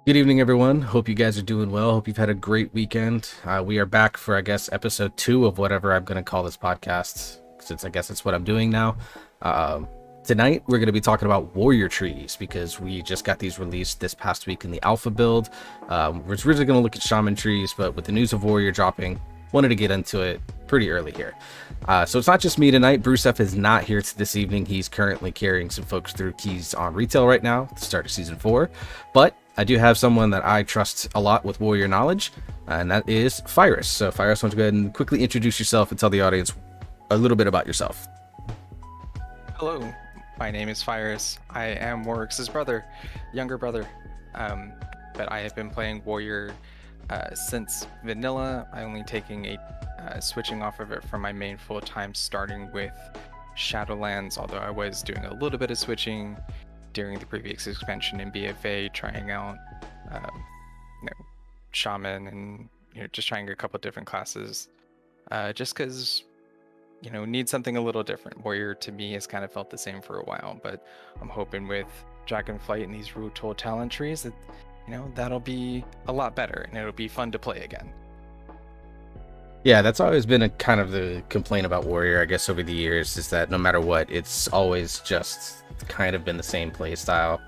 Good evening, everyone. Hope you guys are doing well. Hope you've had a great weekend. We are back for, I guess, episode 2 of whatever I'm going to call this podcast, since I guess it's what I'm doing now. Um, Tonight, we're going to be talking about warrior trees because we just got these released this past week in the alpha build. We're originally going to look at shaman trees, but with the news of warrior dropping, wanted to get into it pretty early here. So it's not just me tonight. Bruce F is not here this evening. He's currently carrying some folks through keys on retail right now at the start of season 4. But I do have someone that I trust a lot with warrior knowledge, and that is Fyres. So Fyres, why don't you go ahead and quickly introduce yourself and tell the audience a little bit about yourself. Hello, my name is Fyres. I am Warwick's brother, younger brother. But I have been playing warrior since vanilla. I only taking a switching off of it from my main full time, starting with Shadowlands. Although I was doing a little bit of switching during the previous expansion in BFA, trying out shaman and just trying a couple different classes, just because need something a little different. Warrior to me has kind of felt the same for a while, but I'm hoping with Dragonflight and these Untitled Talent trees that that'll be a lot better and it'll be fun to play again. Yeah, that's always been a kind of the complaint about warrior, I guess, over the years, is that no matter what, it's always just kind of been the same play style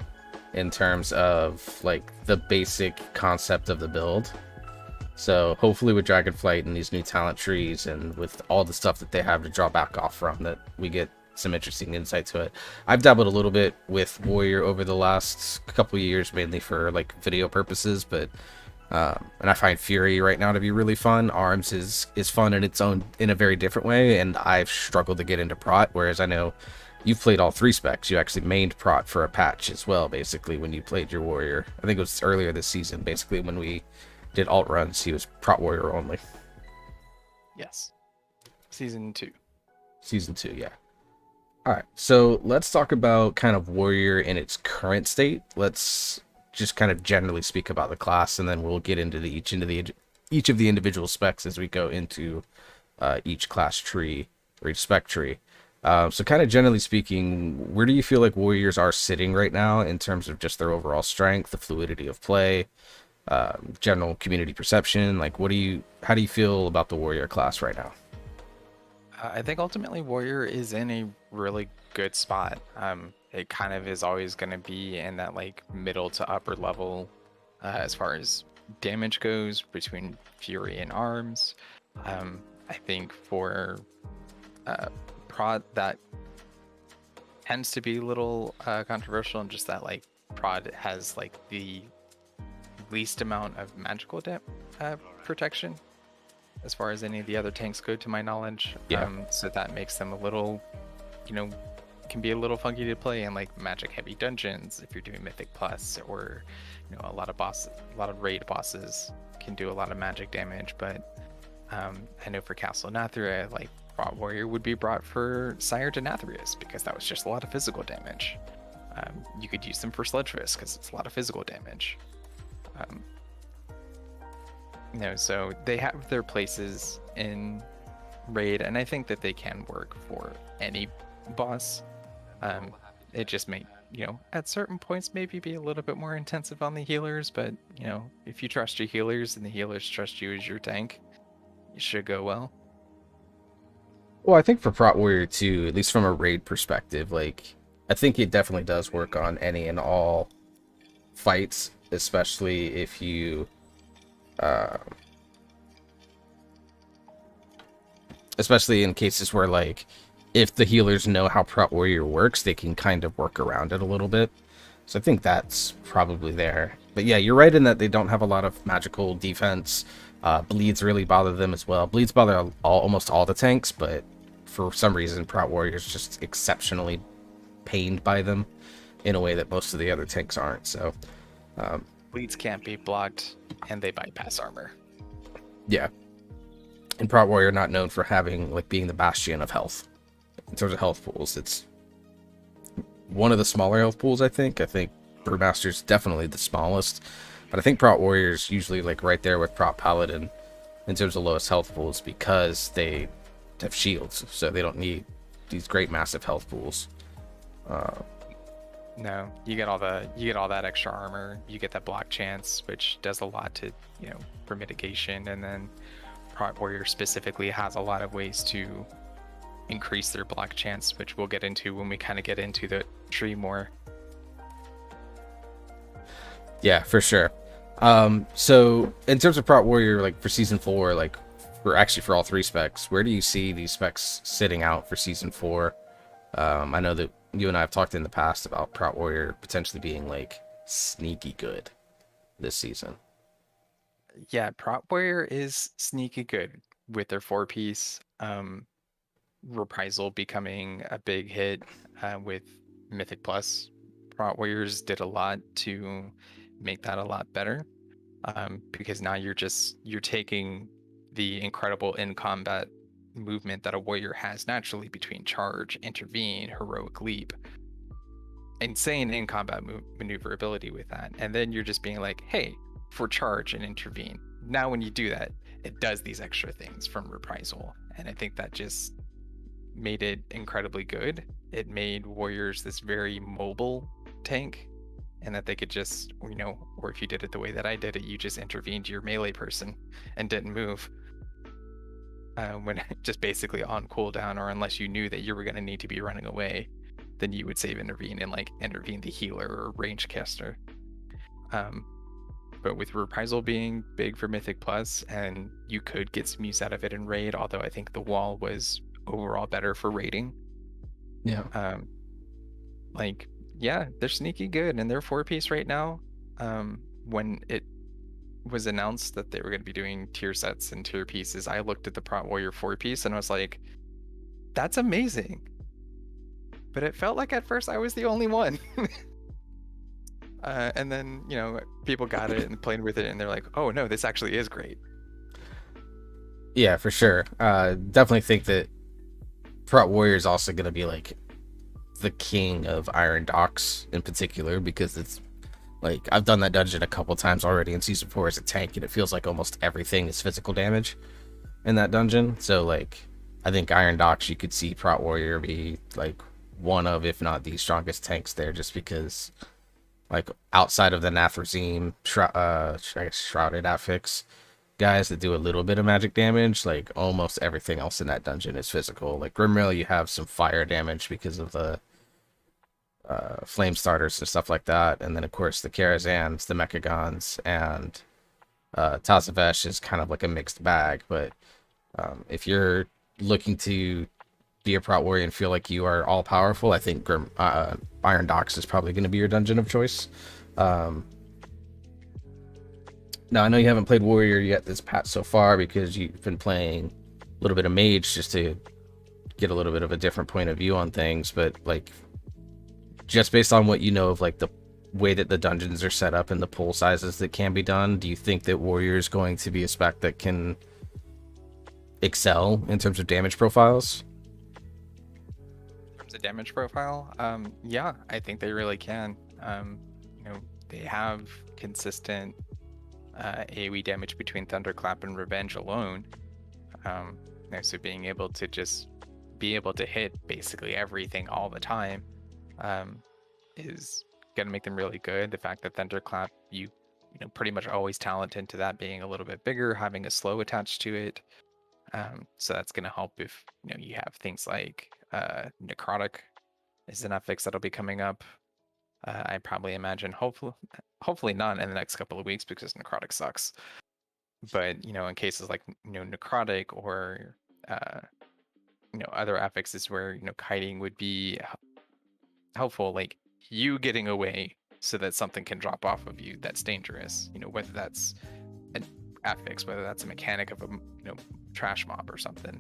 in terms of like the basic concept of the build. So hopefully with Dragonflight and these new talent trees and with all the stuff that they have to draw back off from, that we get some interesting insight to it. I've dabbled a little bit with warrior over the last couple of years, mainly for like video purposes, but and I find Fury right now to be really fun. Arms is fun in its own, in a very different way, and I've struggled to get into Prot, whereas I know you've played all 3 specs. You actually mained Prot for a patch as well, basically, when you played your warrior. I think it was earlier this season, basically, when we did alt runs, he was Prot warrior only. Yes. Season 2. Season 2, yeah. Alright, so let's talk about kind of warrior in its current state. Let's just kind of generally speak about the class, and then we'll get into each of the individual specs as we go into each class tree or each spec tree. So kind of generally speaking, where do you feel like warriors are sitting right now in terms of just their overall strength, the fluidity of play, general community perception? Like, how do you feel about the warrior class right now? I think ultimately warrior is in a really good spot. It kind of is always going to be in that like middle to upper level as far as damage goes between Fury and Arms. I think for Prod, that tends to be a little controversial, and just that like Prod has like the least amount of magical protection as far as any of the other tanks go, to my knowledge. Yeah. So that makes them a little, can be a little funky to play in like magic heavy dungeons if you're doing Mythic Plus, or a lot of raid bosses can do a lot of magic damage. But I know for Castle Nathria, like Brat Warrior would be brought for Sire Denathrius because that was just a lot of physical damage. You could use them for Sledgefish because it's a lot of physical damage. So they have their places in raid, and I think that they can work for any boss. It just may, at certain points maybe be a little bit more intensive on the healers, but if you trust your healers and the healers trust you as your tank, it should go well. Well, I think for Prot Warrior 2, at least from a raid perspective, like, I think it definitely does work on any and all fights, especially if you especially in cases where, like, if the healers know how Prot Warrior works, they can kind of work around it a little bit. So I think that's probably there. But yeah, you're right in that they don't have a lot of magical defense. Bleeds really bother them as well. Bleeds bother almost all the tanks, but for some reason, Prot Warrior is just exceptionally pained by them in a way that most of the other tanks aren't. So Bleeds can't be blocked, and they bypass armor. Yeah. And Prot Warrior not known for having, like, being the bastion of health. In terms of health pools, it's one of the smaller health pools, I think. I think Brewmaster's definitely the smallest. But I think Prot Warrior's usually, like, right there with Prot Paladin in terms of lowest health pools because they have shields, so they don't need these great massive health pools. No, you get all that extra armor. You get that block chance, which does a lot to, for mitigation. And then Brat Warrior specifically has a lot of ways to increase their block chance, which we'll get into when we kind of get into the tree more. Yeah, for sure. So in terms of Brat Warrior, like for season 4, like for all 3 specs, where do you see these specs sitting out for season 4? I know that you and I have talked in the past about Brat Warrior potentially being like sneaky good this season. Yeah, Brat Warrior is sneaky good with their 4-piece. Reprisal becoming a big hit with Mythic Plus. Brat Warriors did a lot to make that a lot better, because now you're taking the incredible in combat movement that a warrior has naturally between charge, intervene, heroic leap, insane in combat maneuverability with that, and then you're just being like, hey, for charge and intervene, now when you do that, it does these extra things from reprisal. And I think that just made it incredibly good. It made warriors this very mobile tank, and that they could just, or if you did it the way that I did it, you just intervened your melee person and didn't move. When just basically on cooldown, or unless you knew that you were going to need to be running away, then you would save intervene and like intervene the healer or range caster. But with reprisal being big for Mythic Plus, and you could get some use out of it in raid, although I think the wall was overall better for raiding. Yeah. Yeah, they're sneaky good, and they're 4-piece right now. When it was announced that they were going to be doing tier sets and tier pieces, I looked at the Brat Warrior 4-piece and I was like, that's amazing. But it felt like at first I was the only one. And then, people got it and played with it, and they're like, oh no, this actually is great. Yeah, for sure. Definitely think that Brat Warrior is also going to be like the king of Iron Docks in particular, because it's like I've done that dungeon a couple times already in season 4 as a tank, and it feels like almost everything is physical damage in that dungeon. So like I think Iron Docks, you could see Brat Warrior be like one of, if not the strongest tanks there, just because like outside of the Nathrezim, Shrouded Affix guys that do a little bit of magic damage, like almost everything else in that dungeon is physical. Like Grimrail, you have some fire damage because of the flame starters and stuff like that, and then of course the Karazhans, the Mechagons, and Tazavesh is kind of like a mixed bag. But if you're looking to be a Brat Warrior and feel like you are all powerful, I think Iron Docks is probably going to be your dungeon of choice. Now I know you haven't played Warrior yet this patch so far because you've been playing a little bit of Mage just to get a little bit of a different point of view on things, but like just based on what you know of like the way that the dungeons are set up and the pull sizes that can be done, do you think that Warrior is going to be a spec that can excel in terms of damage profiles? In terms of damage profile, yeah, I think they really can. They have consistent AoE damage between Thunderclap and Revenge alone. So being able to just be able to hit basically everything all the time is going to make them really good. The fact that Thunderclap, you pretty much always talent into that being a little bit bigger, having a slow attached to it. So that's going to help if you have things like Necrotic is an affix that'll be coming up. I probably imagine, hopefully not in the next couple of weeks because Necrotic sucks. But in cases like Necrotic or other affixes where kiting would be helpful, like you getting away so that something can drop off of you that's dangerous. Whether that's an affix, whether that's a mechanic of a trash mob or something.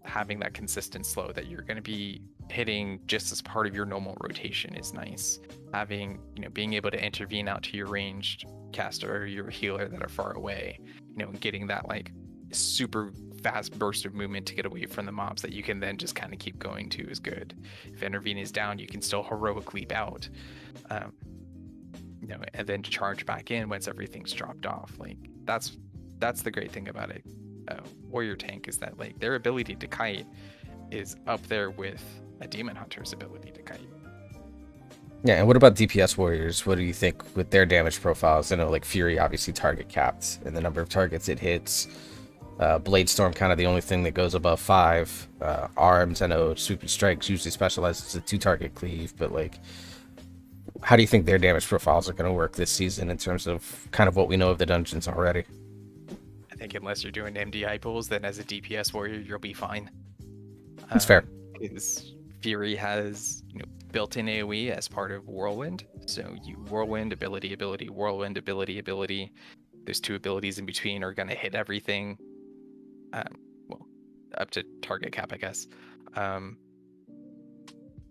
Having that consistent slow that you're going to be hitting just as part of your normal rotation is nice. Having being able to intervene out to your ranged caster or your healer that are far away, and getting that like super fast burst of movement to get away from the mobs that you can then just kind of keep going to is good. If intervene is down, you can still heroic leap out, and then charge back in once everything's dropped off. Like that's the great thing about it. Warrior tank is that like their ability to kite is up there with a demon hunter's ability to kite. Yeah, and what about DPS Warriors? What do you think with their damage profiles? I know like Fury obviously target capped and the number of targets it hits. Blade Storm kind of the only thing that goes above 5. Arms, I know Swoopy Strikes usually specializes in 2-target cleave, but like, how do you think their damage profiles are going to work this season in terms of kind of what we know of the dungeons already? I think unless you're doing MDI pulls, then as a DPS warrior, you'll be fine. That's fair. Because Fury has built-in AoE as part of Whirlwind, so you Whirlwind ability, Whirlwind ability. Those 2 abilities in between are going to hit everything. Well, up to target cap, I guess.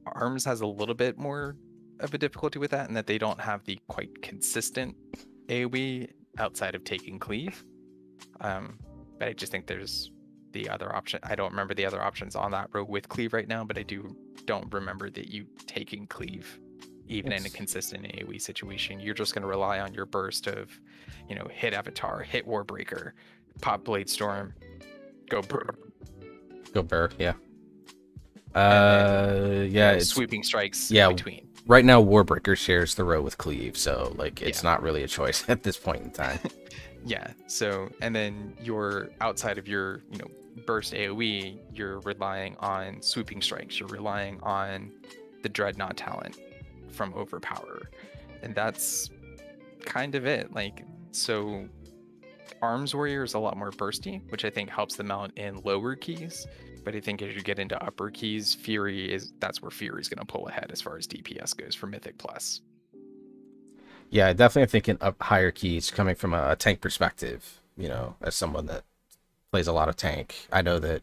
Arms has a little bit more of a difficulty with that, in that they don't have the quite consistent AoE outside of taking cleave. But I just think there's the other option. I don't remember the other options on that row with cleave right now, but I don't remember that you taking cleave even in a consistent AoE situation. You're just going to rely on your burst of, hit Avatar, hit Warbreaker, pop Blade Storm, go burr. Go Burr, yeah. It's sweeping strikes in between. Right now, Warbreaker shares the row with cleave, so like it's not really a choice at this point in time. Yeah. So, and then you're outside of your, burst AoE, you're relying on sweeping strikes. You're relying on the Dreadnought talent from Overpower, and that's kind of it. Like, so Arms Warrior is a lot more bursty, which I think helps them out in lower keys. But I think as you get into upper keys, that's where Fury's going to pull ahead as far as DPS goes for Mythic Plus. Yeah, I definitely think in up higher keys, coming from a tank perspective, as someone that plays a lot of tank, I know that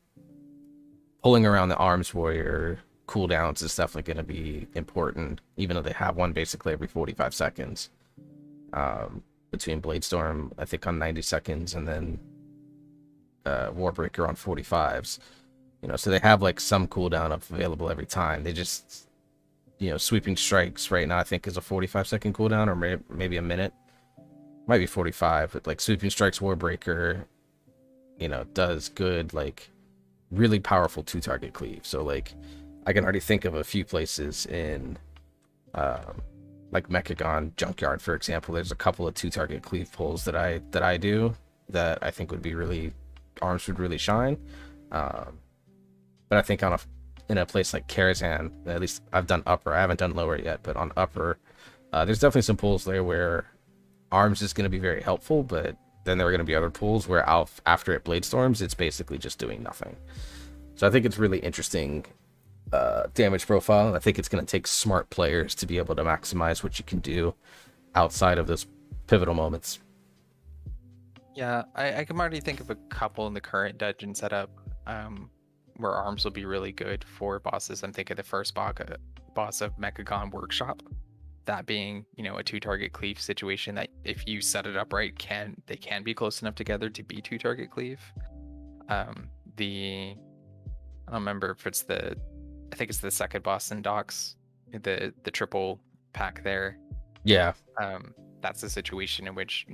pulling around the Arms Warrior cooldowns is definitely going to be important, even though they have one basically every 45 seconds. Between Blade Storm, I think on 90 seconds, and then Warbreaker on 45s. So they have like some cooldown up available every time. They just, sweeping strikes right now I think is a 45-second cooldown, or maybe a minute. Might be 45, but like sweeping strikes Warbreaker, does good, like really powerful 2-target cleave. So like I can already think of a few places in like Mechagon Junkyard, for example. There's a couple of 2-target cleave pulls that I do that I think would be really, Arms would really shine. But I think in a place like Karazhan, at least I've done upper, I haven't done lower yet, but on upper, there's definitely some pulls there where Arms is going to be very helpful, but then there are going to be other pulls where after it Blade Storms, it's basically just doing nothing. So I think it's really interesting damage profile, and I think it's going to take smart players to be able to maximize what you can do outside of those pivotal moments. Yeah, I can already think of a couple in the current dungeon setup where Arms will be really good for bosses. I'm thinking the first boss of Mechagon Workshop, that being, a 2-target cleave situation that if you set it up right, they can be close enough together to be 2-target cleave. I don't remember if I think it's the second boss in Docks, the triple pack there. Yeah. That's a situation in which,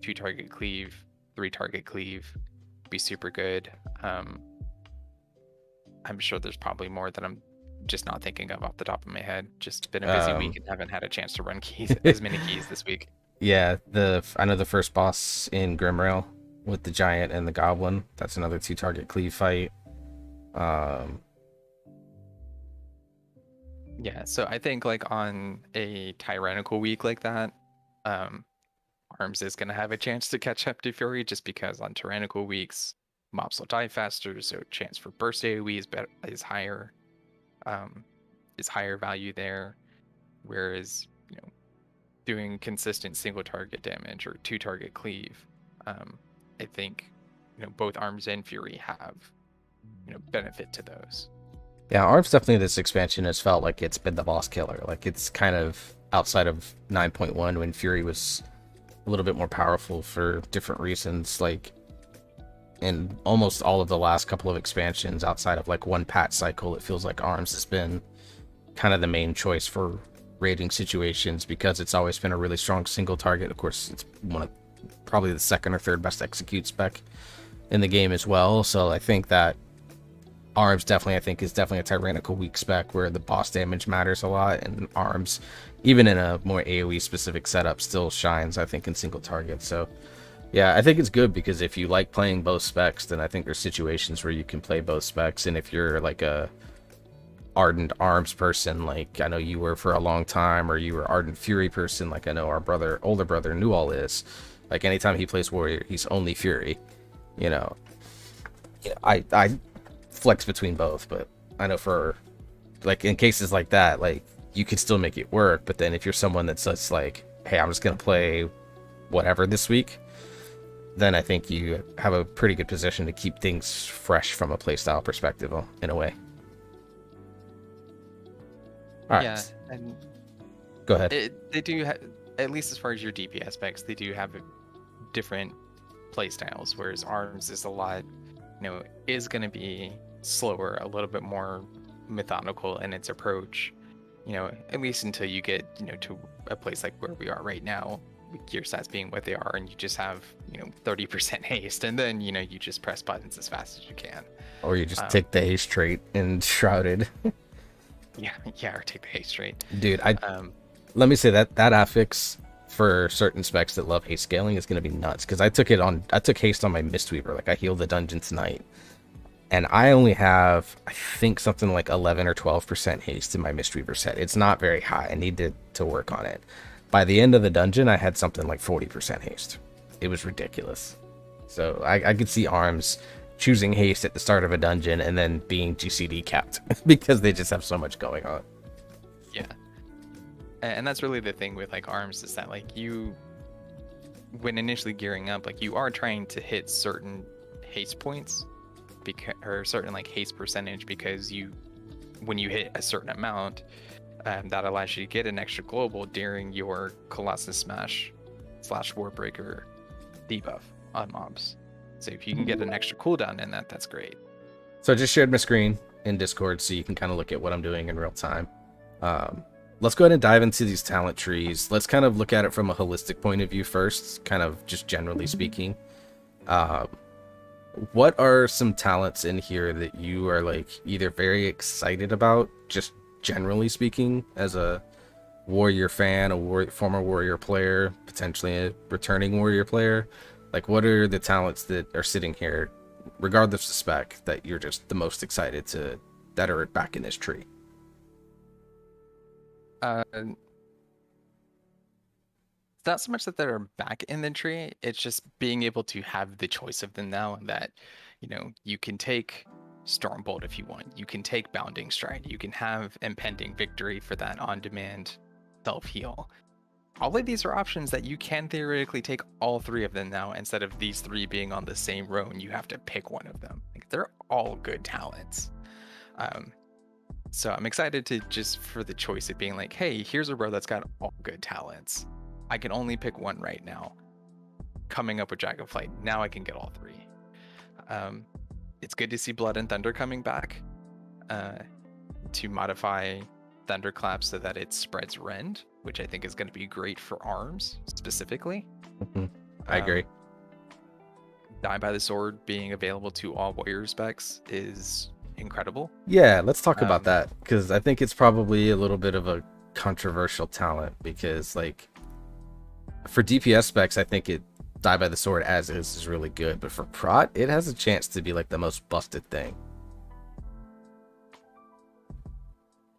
2-target cleave, 3-target cleave be super good. I'm sure there's probably more that I'm just not thinking of off the top of my head. Just been a busy week and haven't had a chance to run as many keys this week. Yeah, I know the first boss in Grimrail with the giant and the goblin. That's another 2-target cleave fight. Yeah, so I think like on a tyrannical week like that, Arms is going to have a chance to catch up to Fury, just because on tyrannical weeks, mobs will die faster, so chance for burst AoE is higher, value there. Whereas, doing consistent single target damage or 2-target cleave, I think, both Arms and Fury have, benefit to those. Yeah, Arms definitely this expansion has felt like it's been the boss killer. Like it's kind of outside of 9.1 when Fury was a little bit more powerful for different reasons. Like in almost all of the last couple of expansions outside of like one patch cycle, it feels like Arms has been kind of the main choice for raiding situations because it's always been a really strong single target. Of course, it's one of probably the second or third best execute spec in the game as well. So I think that Arms definitely, I think, is definitely a tyrannical weak spec where the boss damage matters a lot, and Arms, even in a more AoE specific setup, still shines, I think, in single target. So yeah, I think it's good because if you like playing both specs, then I think there's situations where you can play both specs. And if you're like a ardent Arms person, like I know you were for a long time, or you were ardent Fury person, like I know our older brother Newall is, like anytime he plays Warrior, he's only Fury. You know, I flex between both, but I know for like in cases like that, like you could still make it work. But then if you're someone that's just like, hey, I'm just gonna play whatever this week, then I think you have a pretty good position to keep things fresh from a playstyle perspective in a way. All right. Yeah, and Go ahead. they do have, at least as far as your DPS specs, they do have different play styles, whereas Arms is a lot, is going to be slower, a little bit more methodical in its approach, at least until you get, to a place like where we are right now, with gear stats being what they are, and you just have, 30% haste, and then, you just press buttons as fast as you can. Or you just take the haste trait and Shrouded. Yeah, or take the haste trait. Dude, let me say that affix for certain specs that love haste scaling is going to be nuts, because I took haste on my Mistweaver. Like I healed the dungeon tonight, and I only have, I think, something like 11 or 12% haste in my Mistweaver set. It's not very high. I need to work on it. By the end of the dungeon, I had something like 40% haste. It was ridiculous. So I could see Arms choosing haste at the start of a dungeon and then being GCD capped because they just have so much going on. Yeah. And that's really the thing with like Arms, is that like you, when initially gearing up, like you are trying to hit certain haste points, or certain like haste percentage, because when you hit a certain amount, that allows you to get an extra global during your Colossus Smash / Warbreaker debuff on mobs. So if you can get an extra cooldown in that, that's great. So I just shared my screen in Discord so you can kind of look at what I'm doing in real time. Let's go ahead and dive into these talent trees. Let's kind of look at it from a holistic point of view first, kind of just generally speaking. What are some talents in here that you are like either very excited about, just generally speaking, as a Warrior fan, former Warrior player, potentially a returning Warrior player? Like, what are the talents that are sitting here, regardless of spec, that you're just the most excited that are back in this tree? It's not so much that they're back in the tree, it's just being able to have the choice of them now, and that, you can take Stormbolt if you want, you can take Bounding Stride, you can have Impending Victory for that on-demand self-heal. All of these are options that you can theoretically take all three of them now, instead of these three being on the same row and you have to pick one of them. Like, they're all good talents. So I'm excited to just for the choice of being like, hey, here's a row that's got all good talents. I can only pick one right now. Coming up with Dragonflight, now I can get all three. It's good to see Blood and Thunder coming back to modify Thunderclap so that it spreads rend, which I think is going to be great for Arms specifically. Mm-hmm. I agree. Die by the Sword being available to all Warrior specs is incredible. Yeah, let's talk about that, because I think it's probably a little bit of a controversial talent, because like for DPS specs, I think Die by the Sword as is really good, but for prot, it has a chance to be like the most busted thing.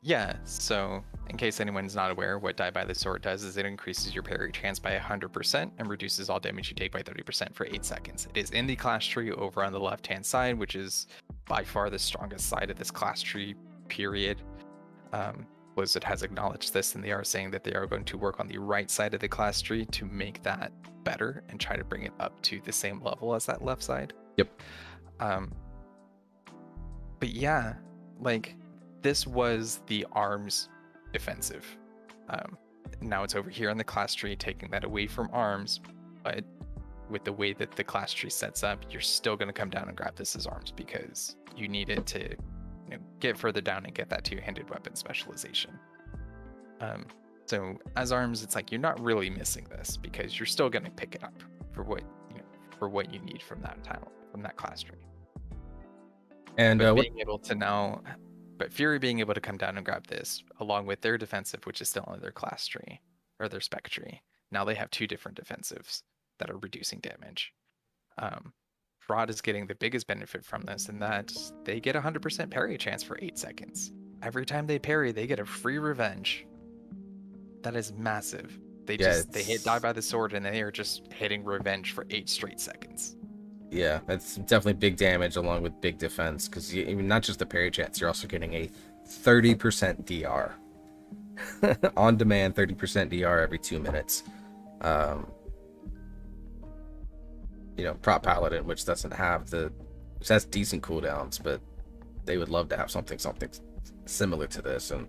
Yeah, so in case anyone's not aware, what Die by the Sword does is it increases your parry chance by 100% and reduces all damage you take by 30% for 8 seconds. It is in the class tree over on the left-hand side, which is by far the strongest side of this class tree, period. Blizzard has acknowledged this, and they are saying that they are going to work on the right side of the class tree to make that better and try to bring it up to the same level as that left side. Yep. But yeah, like, this was the Arms offensive. Now it's over here on the class tree, taking that away from Arms, but with the way that the class tree sets up, you're still going to come down and grab this as Arms because you need it to get further down and get that two-handed weapon specialization. So as Arms, it's like you're not really missing this because you're still going to pick it up for what you need from that talent, from that class tree. And But what? being able to now, but Fury being able to come down and grab this, along with their defensive, which is still on their class tree or their spec tree. Now they have two different defensives that are reducing damage. Brat is getting the biggest benefit from this in that they get 100% parry chance for 8 seconds. Every time they parry, they get a free revenge. That is massive. They hit die by the sword and they are just hitting revenge for 8 straight seconds. Yeah, that's definitely big damage along with big defense, because not just the parry chance, you're also getting a 30% DR. On demand 30% DR every 2 minutes. Prop Paladin, which doesn't have which has decent cooldowns, but they would love to have something similar to this. And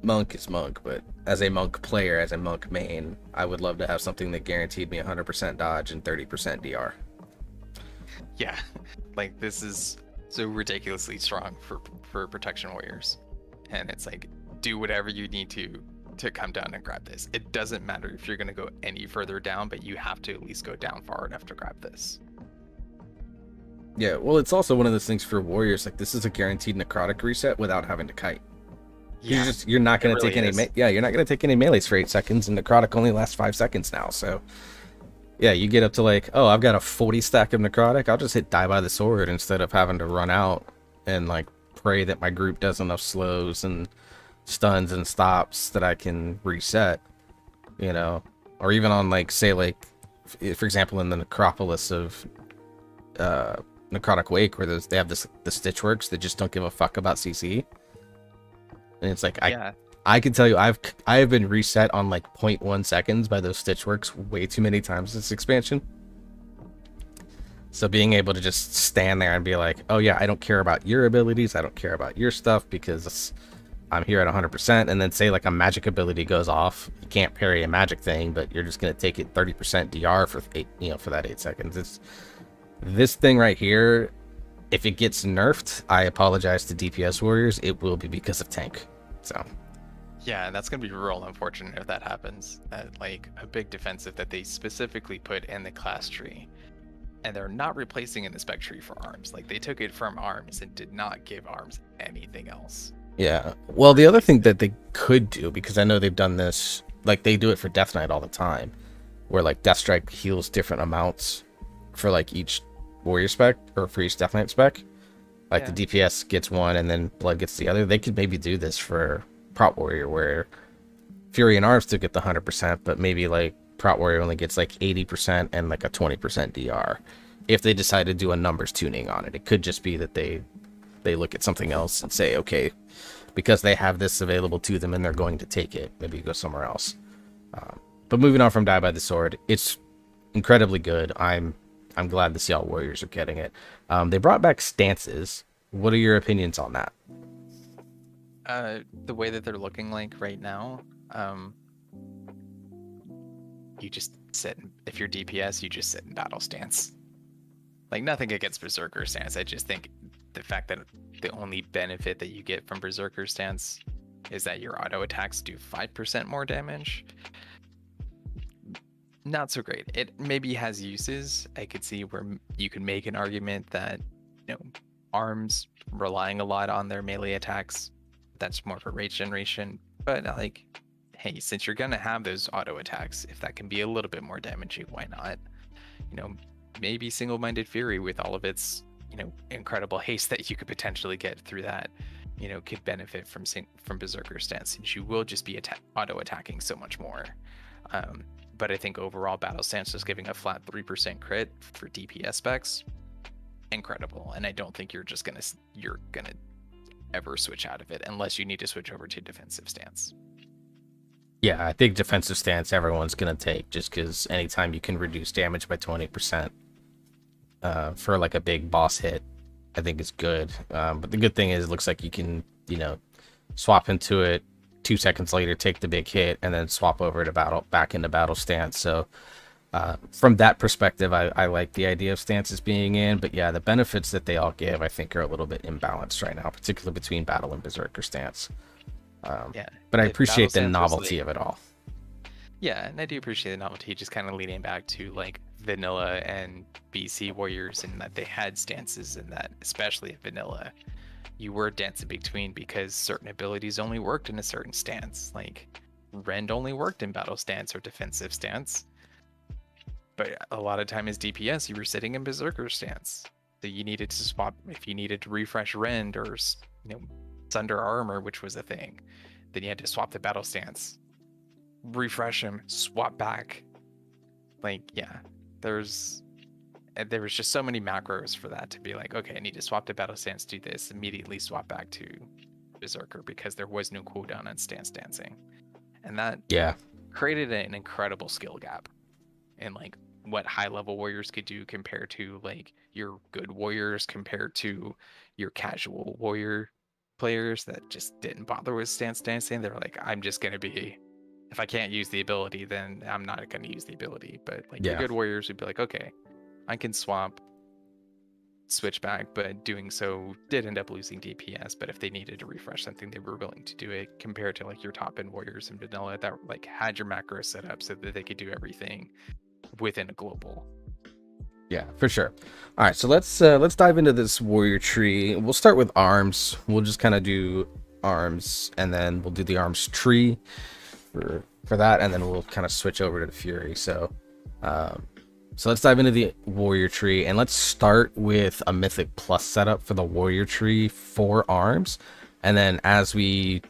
Monk is Monk, but as a Monk player, as a Monk main, I would love to have something that guaranteed me 100% dodge and 30% DR. Yeah, like this is so ridiculously strong for protection warriors, and it's like, do whatever you need to come down and grab this. It doesn't matter if you're going to go any further down, but you have to at least go down far enough to grab this. Yeah, well, it's also one of those things for warriors, like this is a guaranteed necrotic reset without having to kite. Yeah, you're not going to take any you're not going to take any melees for 8 seconds, and necrotic only lasts 5 seconds now. So yeah, you get up to like, oh, I've got a 40 stack of necrotic, I'll just hit die by the sword instead of having to run out and like pray that my group does enough slows and stuns and stops that I can reset, or even on like, say, like for example in the necropolis of Necrotic Wake, where they have the Stitchworks that just don't give a fuck about CC. And it's like, I can tell you, I have been reset on like 0.1 seconds by those Stitchworks way too many times this expansion. So being able to just stand there and be like, oh yeah, I don't care about your abilities, I don't care about your stuff, because I'm here at 100%, and then say like a magic ability goes off, you can't parry a magic thing, but you're just gonna take it 30% DR for for that 8 seconds. It's this thing right here. If it gets nerfed, I apologize to DPS Warriors. It will be because of tank. So yeah, that's gonna be real unfortunate if that happens. Like a big defensive that they specifically put in the class tree, and they're not replacing in the spec tree for arms. Like they took it from arms and did not give arms anything else. Yeah. Well, the other thing that they could do, because I know they've done this, like they do it for Death Knight all the time, where like Death Strike heals different amounts for like each warrior spec or for each Death Knight spec. Like the DPS gets one and then Blood gets the other. They could maybe do this for Prot Warrior, where Fury and Arms still get the 100%, but maybe like Prot Warrior only gets like 80% and like a 20% DR. If they decide to do a numbers tuning on it, it could just be that they look at something else and say, okay, because they have this available to them and they're going to take it, maybe you go somewhere else. But moving on from Die by the Sword, it's incredibly good. I'm glad to see all warriors are getting it. They brought back stances. What are your opinions on that? The way that they're looking like right now, you just sit. If you're DPS, you just sit in battle stance. Like nothing against Berserker stance. I just think the fact that the only benefit that you get from Berserker stance is that your auto attacks do 5% more damage. Not so great. It maybe has uses. I could see where you can make an argument that, arms relying a lot on their melee attacks, that's more for rage generation. But like, hey, since you're gonna have those auto attacks, if that can be a little bit more damaging, why not? Maybe single-minded Fury with all of its, incredible haste that you could potentially get through that, could benefit from Berserker stance, since you will just be auto attacking so much more. But I think overall battle stance just giving a flat 3% crit for DPS specs, incredible. And I don't think you're gonna ever switch out of it unless you need to switch over to defensive stance. Yeah, I think defensive stance everyone's gonna take, just because anytime you can reduce damage by 20% for like a big boss hit, I think is good. But the good thing is, it looks like you can, swap into it 2 seconds later, take the big hit, and then swap over to back into battle stance. So from that perspective, I like the idea of stances being in. But yeah, the benefits that they all give, I think, are a little bit imbalanced right now, particularly between battle and Berserker stance. But I appreciate the novelty of it all. Yeah, and I do appreciate the novelty, just kind of leading back to like vanilla and BC Warriors, and that they had stances, and that especially at vanilla, you were dancing between because certain abilities only worked in a certain stance. Like Rend only worked in battle stance or defensive stance. But a lot of time as DPS, you were sitting in Berserker stance. So you needed to swap if you needed to refresh Rend or Sunder Armor, which was a thing. Then you had to swap the battle stance, refresh him, swap back. Like, yeah, there was just so many macros for that to be like, okay, I need to swap to battle stance, do this, immediately swap back to Berserker because there was no cooldown on stance dancing. And that created an incredible skill gap in like what high level warriors could do compared to like your good warriors compared to your casual warrior players that just didn't bother with stance dancing. They're like, I'm just going to be, if I can't use the ability, then I'm not going to use the ability. But like your good warriors would be like, okay, I can swap, switch back, but doing so did end up losing DPS. But if they needed to refresh something, they were willing to do it compared to like your top end warriors in vanilla that like had your macros set up so that they could do everything within a global. Yeah, for sure. All right, so let's dive into this warrior tree. We'll start with arms. We'll just kind of do arms, and then we'll do the arms tree for that, and then we'll kind of switch over to the fury. So let's dive into the warrior tree, and let's start with a mythic plus setup for the warrior tree for arms, and then as you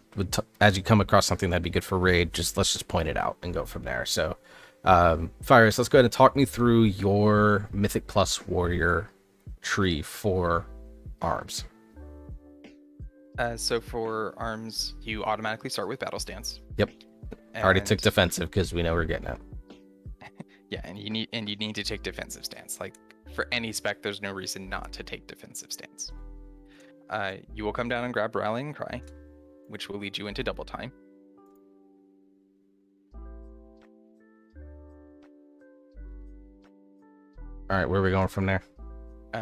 come across something that'd be good for raid, let's just point it out and go from there. So Fyres, let's go ahead and talk me through your mythic plus warrior tree for arms. So for arms, you automatically start with battle stance. Yep. I already took defensive because we know we're getting it. Yeah, and you need to take defensive stance. Like for any spec, there's no reason not to take defensive stance. You will come down and grab Rallying Cry, which will lead you into double time. All right, where are we going from there?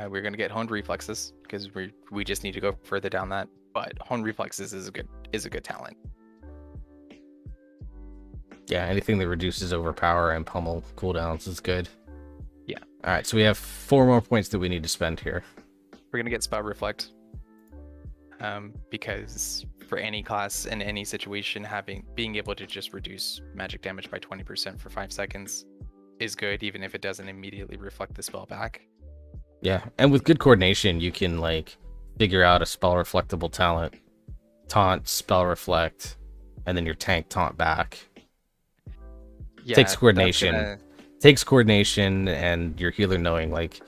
We're gonna get honed reflexes because we just need to go further down that. But honed reflexes is a good talent. Yeah, anything that reduces overpower and pummel cooldowns is good. Yeah. All right, so we have 4 more points that we need to spend here. We're gonna get spell reflect. Because for any class in any situation, being able to just reduce magic damage by 20% for 5 seconds is good, even if it doesn't immediately reflect the spell back. Yeah, and with good coordination, you can like figure out a spell reflectable talent, taunt, spell reflect, and then your tank taunt back. Yeah, takes coordination and your healer knowing, like,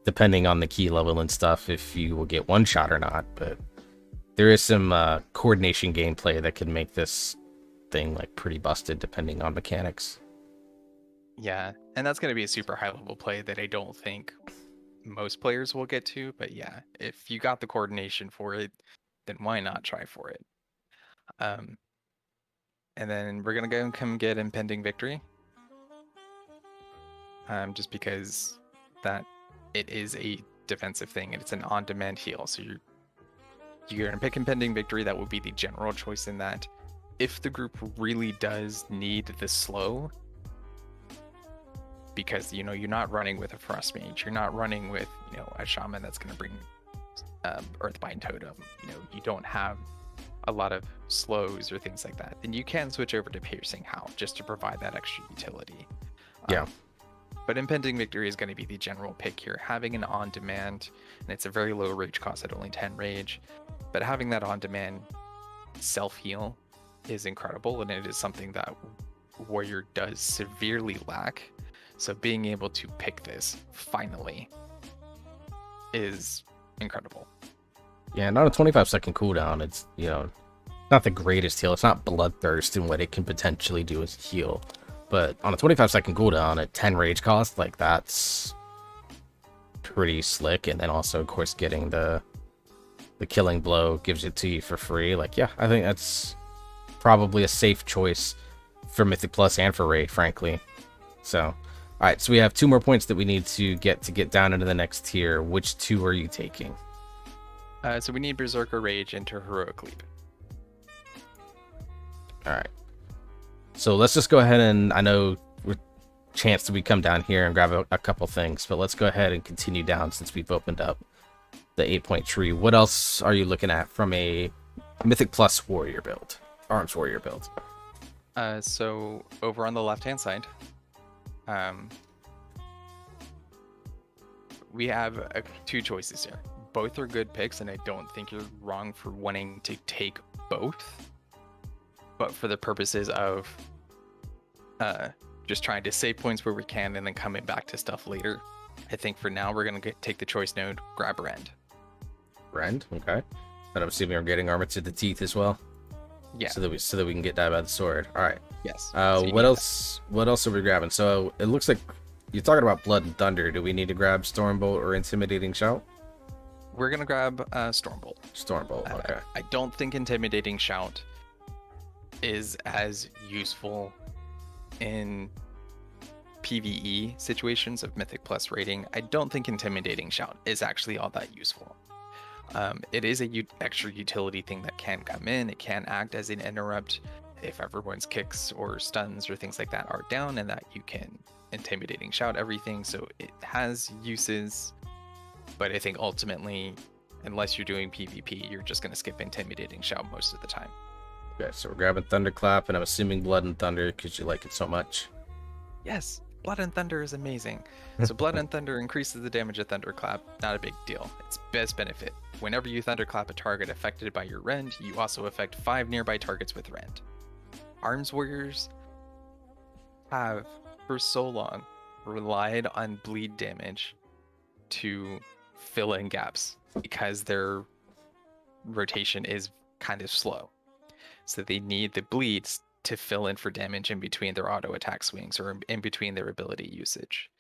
depending on the key level and stuff, if you will get one shot or not. But there is some coordination gameplay that can make this thing like pretty busted depending on mechanics. Yeah, and that's going to be a super high level play that I don't think most players will get to. But yeah, if you got the coordination for it, then why not try for it? And then we're going to go and come get Impending Victory. Just because that it is a defensive thing and it's an on-demand heal. So you're going to pick Impending Victory. That would be the general choice in that. If the group really does need the slow, because you're not running with a Frost Mage, you're not running with a Shaman that's going to bring Earthbind Totem, you don't have a lot of slows or things like that, then you can switch over to Piercing Howl just to provide that extra utility. Yeah. But Impending Victory is going to be the general pick here. Having an on-demand, and it's a very low rage cost at only 10 rage, but having that on-demand self-heal is incredible, and it is something that Warrior does severely lack. So being able to pick this finally is incredible. Yeah, not a 25-second cooldown. It's not the greatest heal. It's not Bloodthirst in what it can potentially do as a heal. But on a 25-second cooldown at 10 rage cost, like, that's pretty slick. And then also, of course, getting the killing blow gives it to you for free. Like, yeah, I think that's probably a safe choice for Mythic Plus and for Raid, frankly. So, all right, so we have 2 more points that we need to get down into the next tier. Which 2 are you taking? So we need Berserker Rage into Heroic Leap. All right. So let's just go ahead and, I know chance that we come down here and grab a couple things, but let's go ahead and continue down since we've opened up the 8-point tree. What else are you looking at from a Mythic Plus warrior build, arms warrior build? So over on the left-hand side, we have two choices here. Both are good picks, and I don't think you're wrong for wanting to take both. But for the purposes of just trying to save points where we can and then coming back to stuff later, I think for now we're going to take the choice node, grab Rend. Rend, okay. And I'm assuming we're getting armor to the teeth as well. Yeah. So that we can get died by the sword. All right. Yes. What else? What else are we grabbing? So it looks like you're talking about Blood and Thunder. Do we need to grab Stormbolt or Intimidating Shout? We're gonna grab Stormbolt. Stormbolt. Okay. I don't think Intimidating Shout is as useful in PvE situations of Mythic Plus rating. I don't think Intimidating Shout is actually all that useful. It is a extra utility thing that can come in. It can act as an interrupt if everyone's kicks or stuns or things like that are down, and that you can Intimidating Shout everything. So it has uses, but I think ultimately, unless you're doing PvP, you're just going to skip Intimidating Shout most of the time. Okay, so we're grabbing Thunderclap, and I'm assuming Blood and Thunder because you like it so much. Yes, Blood and Thunder is amazing. So Blood and Thunder increases the damage of Thunderclap. Not a big deal. It's best benefit. Whenever you Thunderclap a target affected by your Rend, you also affect 5 nearby targets with Rend. Arms Warriors have, for so long, relied on bleed damage to fill in gaps because their rotation is kind of slow. So they need the bleeds to fill in for damage in between their auto attack swings or in between their ability usage.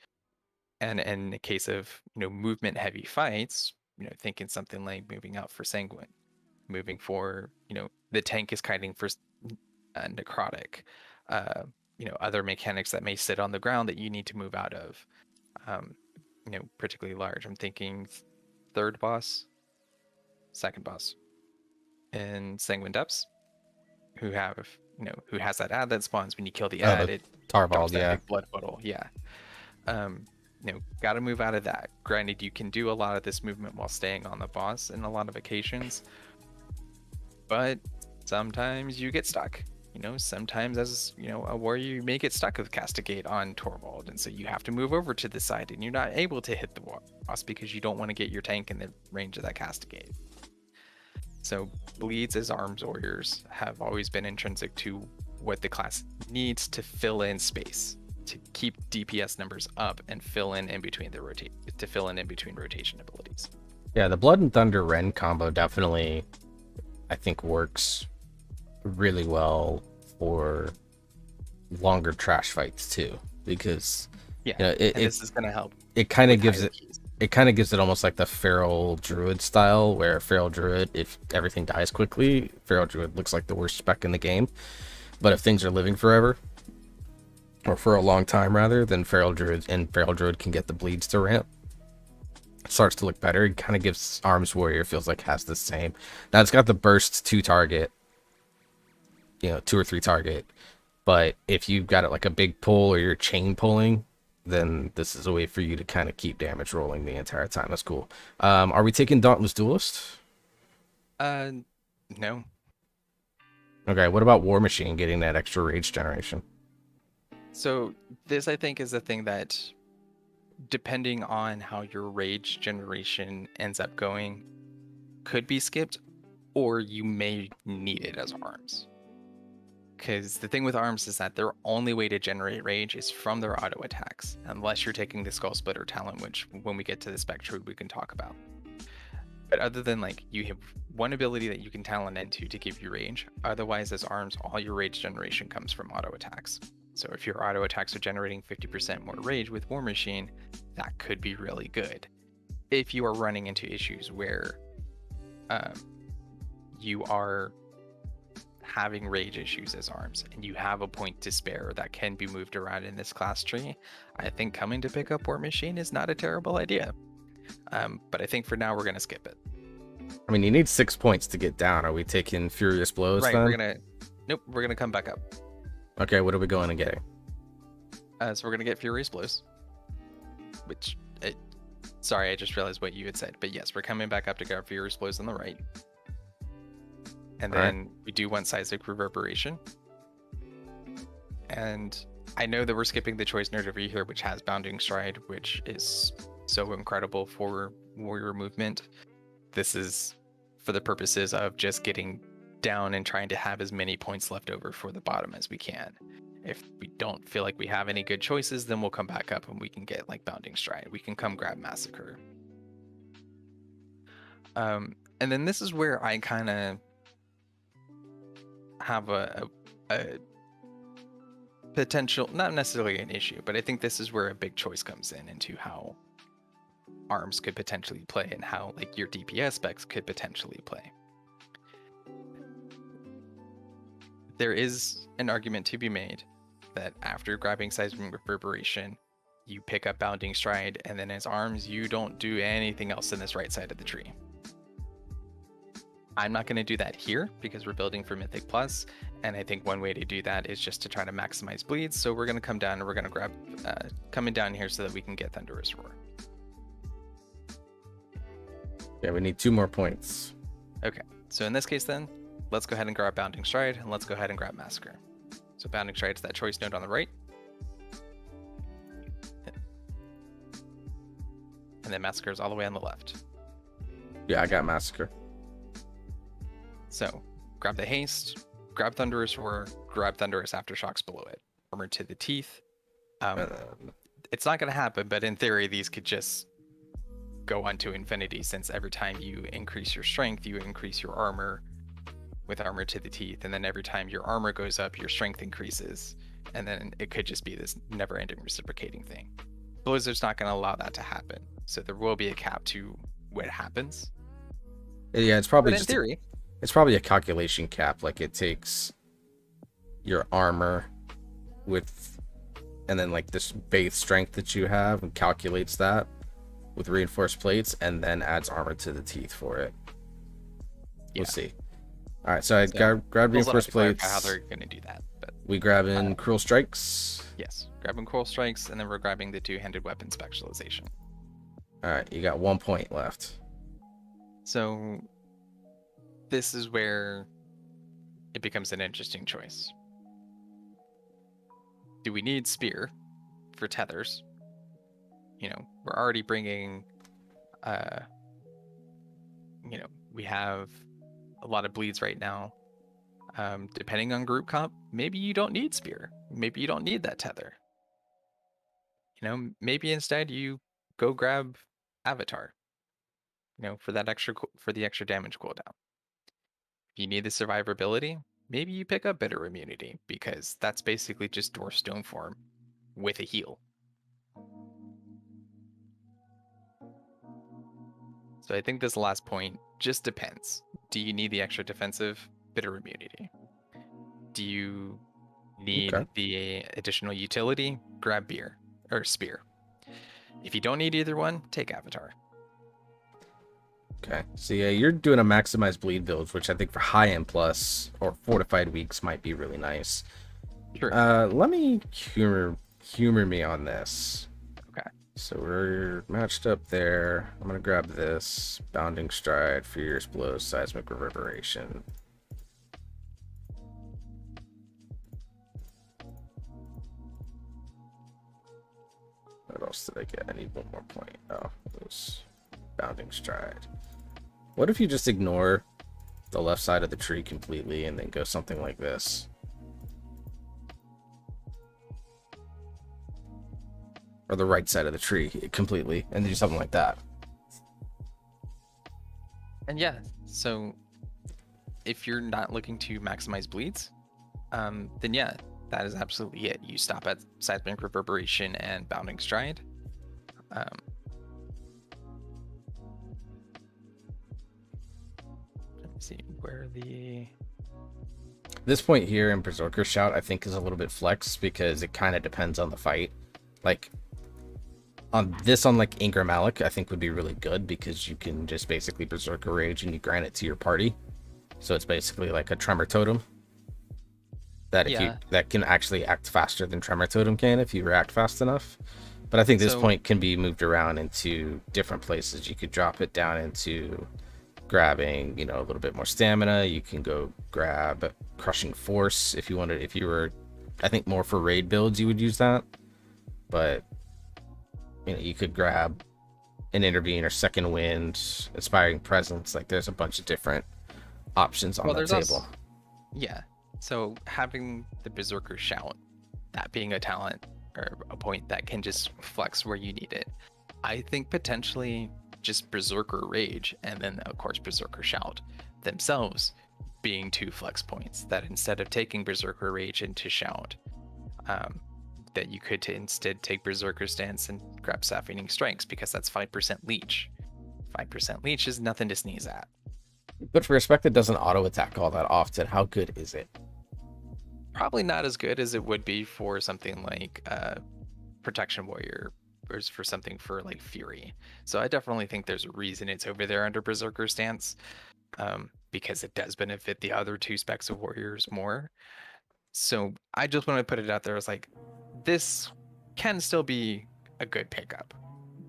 And in the case of, movement heavy fights, thinking something like moving out for Sanguine, moving for, the tank is kiting for necrotic, other mechanics that may sit on the ground that you need to move out of, particularly large. I'm thinking third boss, second boss, and Sanguine Depths, who has that ad that spawns when you kill the ad. It Tarbald, yeah. Big blood puddle, yeah. Got to move out of that. Granted, you can do a lot of this movement while staying on the boss in a lot of occasions, but sometimes you get stuck. Sometimes as a warrior, you may get stuck with Castigate on Torvald, and so you have to move over to the side, and you're not able to hit the boss because you don't want to get your tank in the range of that Castigate. So bleeds as arms warriors have always been intrinsic to what the class needs to fill in space, to keep DPS numbers up and fill in between rotation abilities. Yeah, the Blood and Thunder Rend combo definitely, I think, works really well for longer trash fights too, because this is gonna help. It kind of gives it almost like the Feral Druid style, where Feral Druid, if everything dies quickly, Feral Druid looks like the worst spec in the game. But if things are living forever, or for a long time rather, then Feral Druid can get the bleeds to ramp. It starts to look better. It kind of gives Arms Warrior, feels like, has the same. Now it's got the burst 2 target, 2 or 3 target. But if you've got it like a big pull or you're chain pulling, then this is a way for you to kind of keep damage rolling the entire time. That's cool. Are we taking Dauntless Duelist? No. Okay, what about War Machine getting that extra rage generation? So this, I think, is the thing that, depending on how your rage generation ends up going, could be skipped, or you may need it as arms. Because the thing with arms is that their only way to generate rage is from their auto attacks, unless you're taking the Skull Splitter talent, which when we get to the Spec tree we can talk about. But other than you have one ability that you can talent into to give you rage, otherwise as arms, all your rage generation comes from auto attacks. So if your auto attacks are generating 50% more rage with War Machine, that could be really good. If you are running into issues where you are having rage issues as arms and you have a point to spare that can be moved around in this class tree, I think coming to pick up War Machine is not a terrible idea. But I think for now we're going to skip it. I mean, you need 6 points to get down. Are we taking Furious Blows right, then? We're going to come back up. Okay, what are we going and getting? So we're gonna get Furious Blows, which, sorry, I just realized what you had said. But yes, we're coming back up to grab Furious Blows on the right. And then we do want Seismic Reverberation. And I know that we're skipping the choice node over here, which has Bounding Stride, which is so incredible for warrior movement. This is for the purposes of just getting down and trying to have as many points left over for the bottom as we can. If we don't feel like we have any good choices, then we'll come back up and we can get like Bounding Stride. We can come grab Massacre. And then this is where I kind of have a potential, not necessarily an issue, but I think this is where a big choice comes in into how arms could potentially play and how like your DPS specs could potentially play. There is an argument to be made that after grabbing Seismic Reverberation, you pick up Bounding Stride, and then as arms, you don't do anything else in this right side of the tree. I'm not going to do that here because we're building for Mythic Plus, and I think one way to do that is just to try to maximize bleeds. So we're going to come down and we're going to grab coming down here so that we can get Thunderous Roar. Yeah, we need 2 more points. Okay, so in this case then, let's go ahead and grab Bounding Stride, and let's go ahead and grab Massacre. So Bounding Stride is that choice node on the right. And then Massacre is all the way on the left. Yeah, I got Massacre. So grab the Haste, grab Thunderous Roar, grab Thunderous Aftershocks below it. Armor to the Teeth. It's not going to happen, but in theory, these could just go on to infinity, since every time you increase your strength, you increase your armor with Armor to the Teeth, and then every time your armor goes up, your strength increases, and then it could just be this never-ending reciprocating thing. Blizzard's not going to allow that to happen, so there will be a cap to what happens. Yeah, it's probably but in just theory, it's probably a calculation cap. Like it takes your armor with, and then like this base strength that you have, and calculates that with reinforced plates, and then adds Armor to the Teeth for it. We'll see. All right, so I grab reinforced plates. How they're going to do that? But we grab in Cruel Strikes. Yes, grabbing Cruel Strikes, and then we're grabbing the 2-handed weapon specialization. All right, you got 1 point left. So this is where it becomes an interesting choice. Do we need Spear for tethers? You know, we're already bringing, we have a lot of bleeds right now. Depending on group comp, maybe you don't need Spear. Maybe you don't need that tether. You know, maybe instead you go grab Avatar. You know, for that for the extra damage cooldown. If you need the survivability, maybe you pick up Bitter Immunity, because that's basically just Dwarf Stone form with a heal. So I think this last point just depends. Do you need the extra defensive Bitter Immunity? Do you need the additional utility? Grab Beer or Spear. If you don't need either one, take Avatar. Okay, so yeah, you're doing a maximized bleed build, which I think for high-end plus or fortified weeks might be really nice. Sure. Let me humor me on this. Okay. So we're matched up there. I'm gonna grab this Bounding Stride, Fierce Blows, Seismic Reverberation. What else did I get? I need 1 more point. Oh, it was Bounding Stride. What if you just ignore the left side of the tree completely and then go something like this? Or the right side of the tree completely and do something like that. And yeah, so if you're not looking to maximize bleeds, then yeah, that is absolutely it. You stop at Seismic Reverberation and Bounding Stride. Let me see where this point here in Berserker Shout I think is a little bit flex, because it kind of depends on the fight. Like on like Ingram Malik, I think would be really good, because you can just basically Berserker Rage and you grant it to your party. So it's basically like a Tremor Totem. that Yeah. that can actually act faster than Tremor Totem can if you react fast enough. But I think this So point can be moved around into different places. You could drop it down into grabbing, you know, a little bit more stamina. You can go grab Crushing Force if you wanted. If you were, I think more for raid builds, you would use that. But you know, you could grab an Intervene or Second Wind, Inspiring Presence. Like there's a bunch of different options on well, that there's table. also yeah. So having the Berserker Shout, that being a talent or a point that can just flex where you need it, I think potentially just Berserker Rage and then of course Berserker Shout themselves being two flex points that instead of taking Berserker Rage into Shout, um, that you could instead take Berserker Stance and grab Sapphire Strikes because that's 5% leech. 5% leech is nothing to sneeze at. But for a spec that doesn't auto attack all that often, how good is it? Probably not as good as it would be for something like Protection Warrior or for something for like Fury. So I definitely think there's a reason it's over there under Berserker Stance, because it does benefit the other two specs of Warriors more. So I just want to put it out there as like, this can still be a good pickup,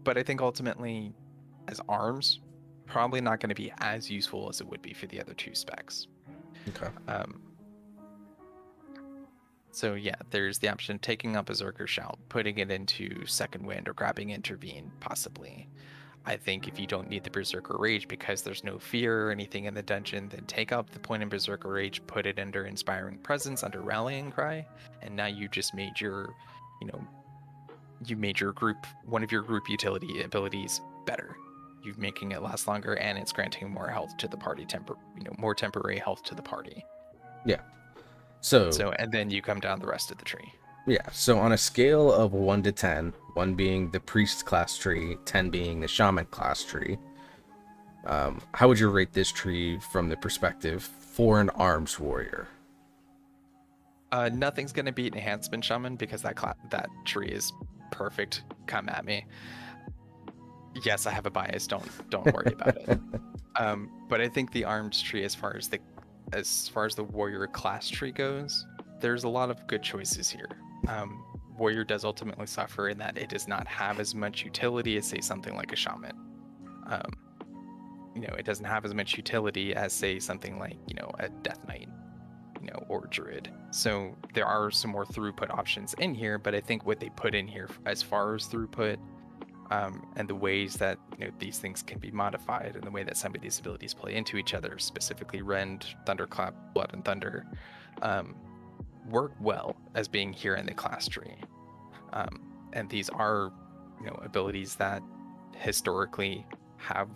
but I think ultimately as arms, probably not going to be as useful as it would be for the other two specs. Okay. So yeah, there's the option of taking up Berserker Shout, putting it into Second Wind, or grabbing Intervene, possibly. I think if you don't need the Berserker Rage because there's no fear or anything in the dungeon, then take up the point in Berserker Rage, put it under Inspiring Presence, under Rallying Cry, and now you just made your, you know, you made your group, one of your group utility abilities better. You're making it last longer, and it's granting more health to the party, more temporary health to the party. Yeah. So, and then you come down the rest of the tree. yeah, so on a scale of 1 to 10, 1 being the priest class tree, 10 being the shaman class tree, how would you rate this tree from the perspective for an arms warrior? Nothing's gonna beat Enhancement Shaman because that tree is perfect. Come at me. Yes, I have a bias. Don't worry about it. But I think the arms tree, as far as the warrior class tree goes, there's a lot of good choices here. Warrior does ultimately suffer in that it does not have as much utility as, say, something like a shaman. It doesn't have as much utility as, say, something like, a Death Knight, or Druid. So there are some more throughput options in here, but I think what they put in here as far as throughput, and the ways that these things can be modified, and the way that some of these abilities play into each other, specifically Rend, Thunderclap, Blood and Thunder, work well as being here in the class tree. And these are abilities that historically have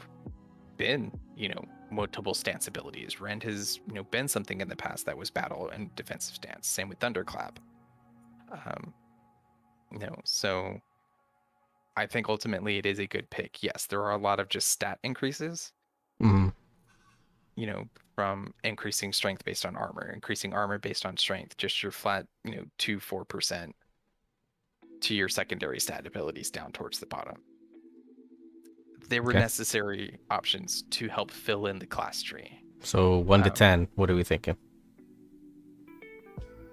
been multiple stance abilities. Rend has been something in the past that was battle and defensive stance. Same with Thunderclap. So I think ultimately it is a good pick. Yes, there are a lot of just stat increases. Mm-hmm. From increasing strength based on armor, increasing armor based on strength, just your flat, 2-4% to your secondary stat abilities down towards the bottom. They were necessary options to help fill in the class tree. So 1 to 10, what are we thinking?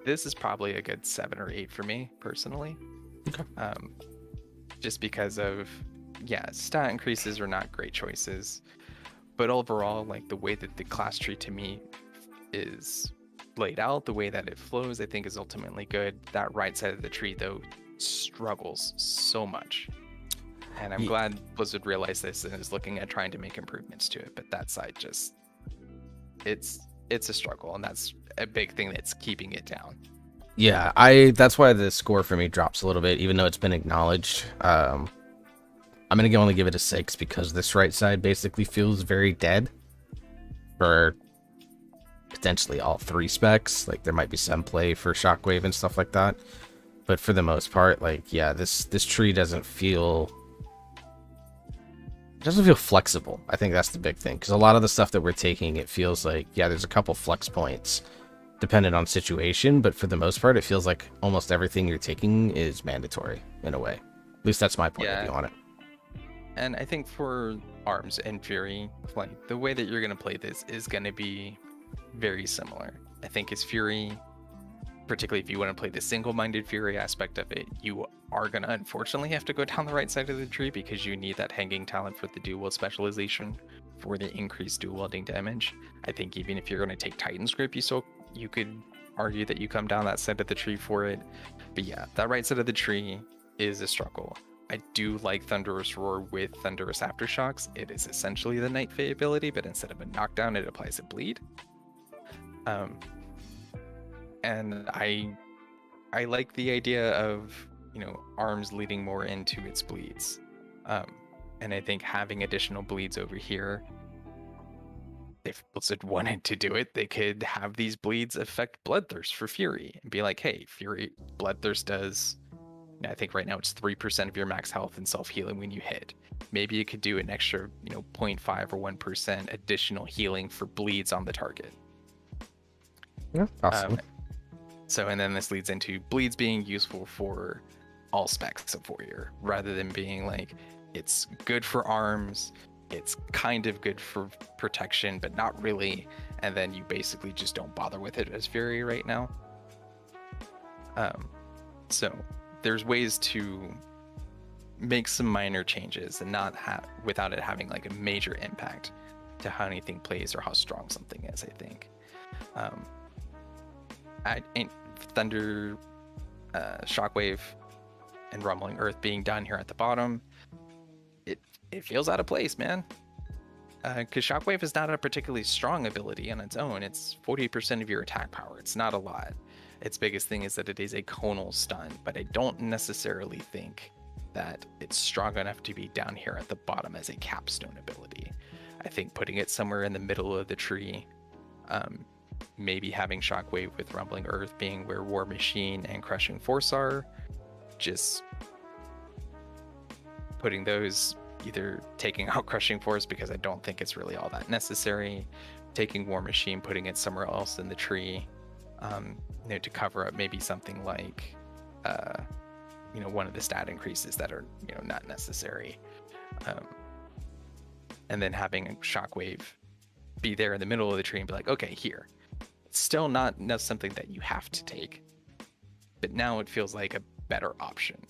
This is probably a good 7 or 8 for me personally. Okay. Just because of, stat increases are not great choices. But overall, like the way that the class tree to me is laid out, the way that it flows, I think is ultimately good. That right side of the tree, though, struggles so much. And I'm glad Blizzard realized this and is looking at trying to make improvements to it. But that side just, it's a struggle, and that's a big thing that's keeping it down. Yeah, that's why the score for me drops a little bit, even though it's been acknowledged. I'm going to only give it a 6 because this right side basically feels very dead for potentially all 3 specs. Like, there might be some play for Shockwave and stuff like that. But for the most part, like, yeah, this tree doesn't feel flexible. I think that's the big thing. Because a lot of the stuff that we're taking, it feels like, yeah, there's a couple flex points dependent on situation. But for the most part, it feels like almost everything you're taking is mandatory in a way. At least that's my point of view on it. And I think for arms and Fury, like the way that you're going to play this is going to be very similar. I think as Fury, particularly if you want to play the single-minded Fury aspect of it, you are going to unfortunately have to go down the right side of the tree because you need that hanging talent for the dual wield specialization for the increased dual wielding damage. I think even if you're going to take Titan's Grip, you could argue that you come down that side of the tree for it. But yeah, that right side of the tree is a struggle. I do like Thunderous Roar with Thunderous Aftershocks. It is essentially the Night Fae ability, but instead of a knockdown, it applies a bleed. And I like the idea of, arms leading more into its bleeds. And I think having additional bleeds over here, if Blizzard wanted to do it, they could have these bleeds affect Bloodthirst for Fury and be like, hey, Fury Bloodthirst does, I think right now it's 3% of your max health and self-healing when you hit. Maybe you could do an extra, 0.5 or 1% additional healing for bleeds on the target. Yeah, possibly. And then this leads into bleeds being useful for all specs of Warrior, rather than being like, it's good for arms, it's kind of good for protection, but not really, and then you basically just don't bother with it as Fury right now. So there's ways to make some minor changes and not without it having like a major impact to how anything plays or how strong something is, I think. Thunder, Shockwave, and Rumbling Earth being done here at the bottom, it feels out of place, man. Because Shockwave is not a particularly strong ability on its own. It's 40% of your attack power. It's not a lot. Its biggest thing is that it is a conal stun, but I don't necessarily think that it's strong enough to be down here at the bottom as a capstone ability. I think putting it somewhere in the middle of the tree, maybe having Shockwave with Rumbling Earth being where War Machine and Crushing Force are, just putting those, either taking out Crushing Force because I don't think it's really all that necessary, taking War Machine, putting it somewhere else in the tree, to cover up maybe something like, one of the stat increases that are, not necessary. And then having Shockwave be there in the middle of the tree and be like, okay, here. It's still not something that you have to take, but now it feels like a better option.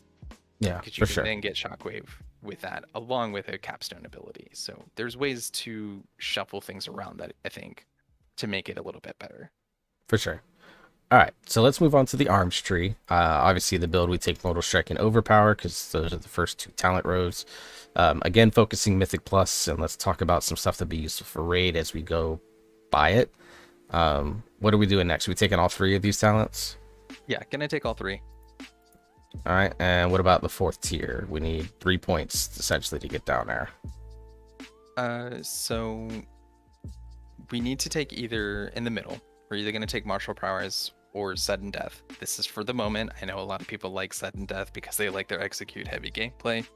Yeah, because you for can sure. then get Shockwave with that, along with a capstone ability. So there's ways to shuffle things around that, I think, to make it a little bit better. For sure. All right, so let's move on to the arms tree. Obviously, the build we take Mortal Strike and Overpower because those are the first two talent rows. Again, focusing Mythic Plus, and let's talk about some stuff that'd be useful for Raid as we go by it. What are we doing next? Are we taking all three of these talents? Yeah, gonna take all three. All right, and what about the fourth tier? We need 3 points essentially to get down there. So we need to take either in the middle. We're either gonna take Martial Prowess or Sudden Death. This is for the moment. I know a lot of people like Sudden Death because they like their execute heavy gameplay.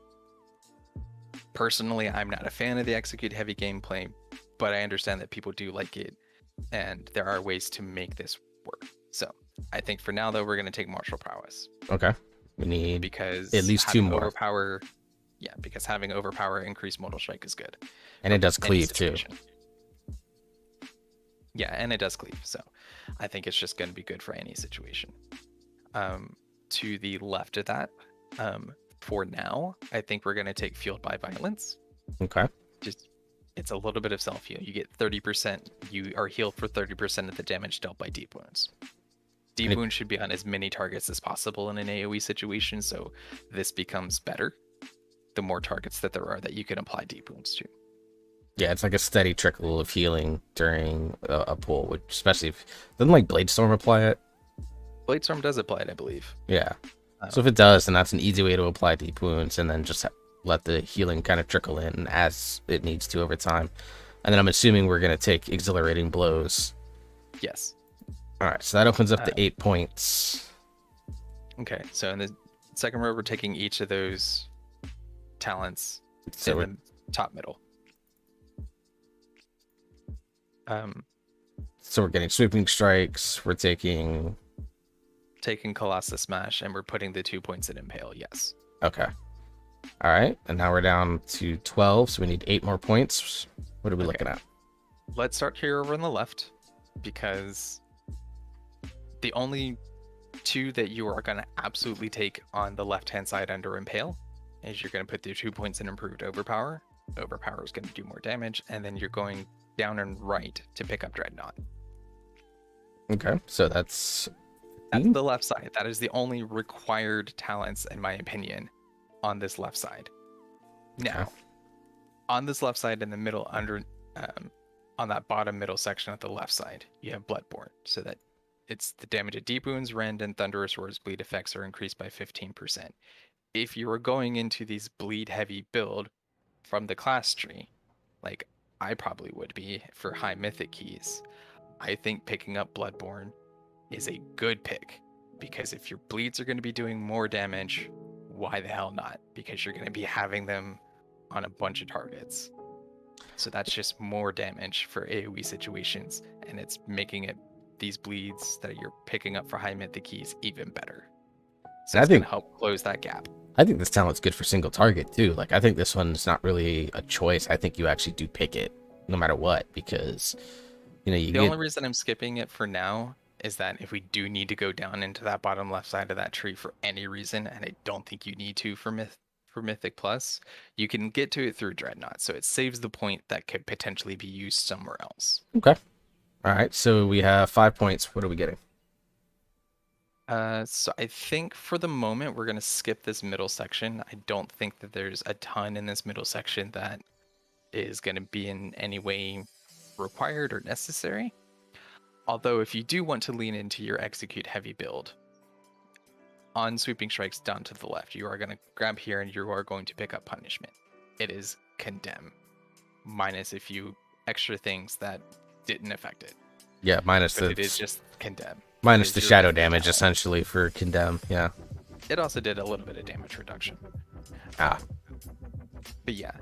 Personally, I'm not a fan of the execute heavy gameplay, but I understand that people do like it, and there are ways to make this work. So I think for now, though, we're going to take Martial Prowess. Okay. We need because at least two more. Overpower, yeah, because having Overpower increase Mortal Strike is good. And it does cleave too. Yeah, and it does cleave. So I think it's just going to be good for any situation. To the left of that, for now, I think we're going to take Fueled by Violence. Okay. It's a little bit of self-heal. You get 30%. You are healed for 30% of the damage dealt by deep wounds. Deep wounds should be on as many targets as possible in an AoE situation, so this becomes better the more targets that there are that you can apply deep wounds to. Yeah, it's like a steady trickle of healing during a pull, which especially if doesn't like Bladestorm apply it. Bladestorm does apply it, I believe. Yeah. So if it does, then that's an easy way to apply deep wounds, and then just let the healing kind of trickle in as it needs to over time. And then I'm assuming we're going to take Exhilarating Blows. Yes. All right, so that opens up to 8 points. Okay, so in the second row, we're taking each of those talents So in the top middle. So we're getting Sweeping Strikes. We're taking Colossus Smash, and we're putting the 2 points in Impale. Yes. Okay. All right, and now we're down to 12, so we need 8 more points. What are we looking at? Let's start here over on the left, because the only two that you are going to absolutely take on the left-hand side under Impale is you're going to put the 2 points in improved Overpower. Overpower is going to do more damage, and then you're going down and right to pick up Dreadnought. Okay, so that's the left side. That is the only required talents, in my opinion, on this left side. Now, on this left side in the middle, on that bottom middle section at the left side, you have Bloodborne, so that it's the damage of Deep Wounds, Rend, and Thunderous Roar's bleed effects are increased by 15%. If you were going into these bleed heavy build from the class tree, like I probably would be for high mythic keys, I think picking up Bloodborne is a good pick, because if your bleeds are going to be doing more damage, why the hell not? Because you're going to be having them on a bunch of targets. So that's just more damage for AoE situations, and it's making it these bleeds that you're picking up for high mythic keys even better. So it's going to help close that gap. I think this talent's good for single target too. Like, I think this one's not really a choice. I think you actually do pick it no matter what, because the only reason I'm skipping it for now is that if we do need to go down into that bottom left side of that tree for any reason, and I don't think you need to for Mythic Plus, you can get to it through Dreadnought, so it saves the point that could potentially be used somewhere else. Okay. All right, so we have 5 points. What are we getting? So I think for the moment we're going to skip this middle section. I don't think that there's a ton in this middle section that is going to be in any way required or necessary. Although if you do want to lean into your execute heavy build, on sweeping strikes down to the left, you are going to grab here and you are going to pick up punishment. It is condemn, minus a few extra things that didn't affect it. Yeah, minus but it is just condemn. Minus the shadow damage, essentially, for condemn. Yeah. It also did a little bit of damage reduction. But yeah,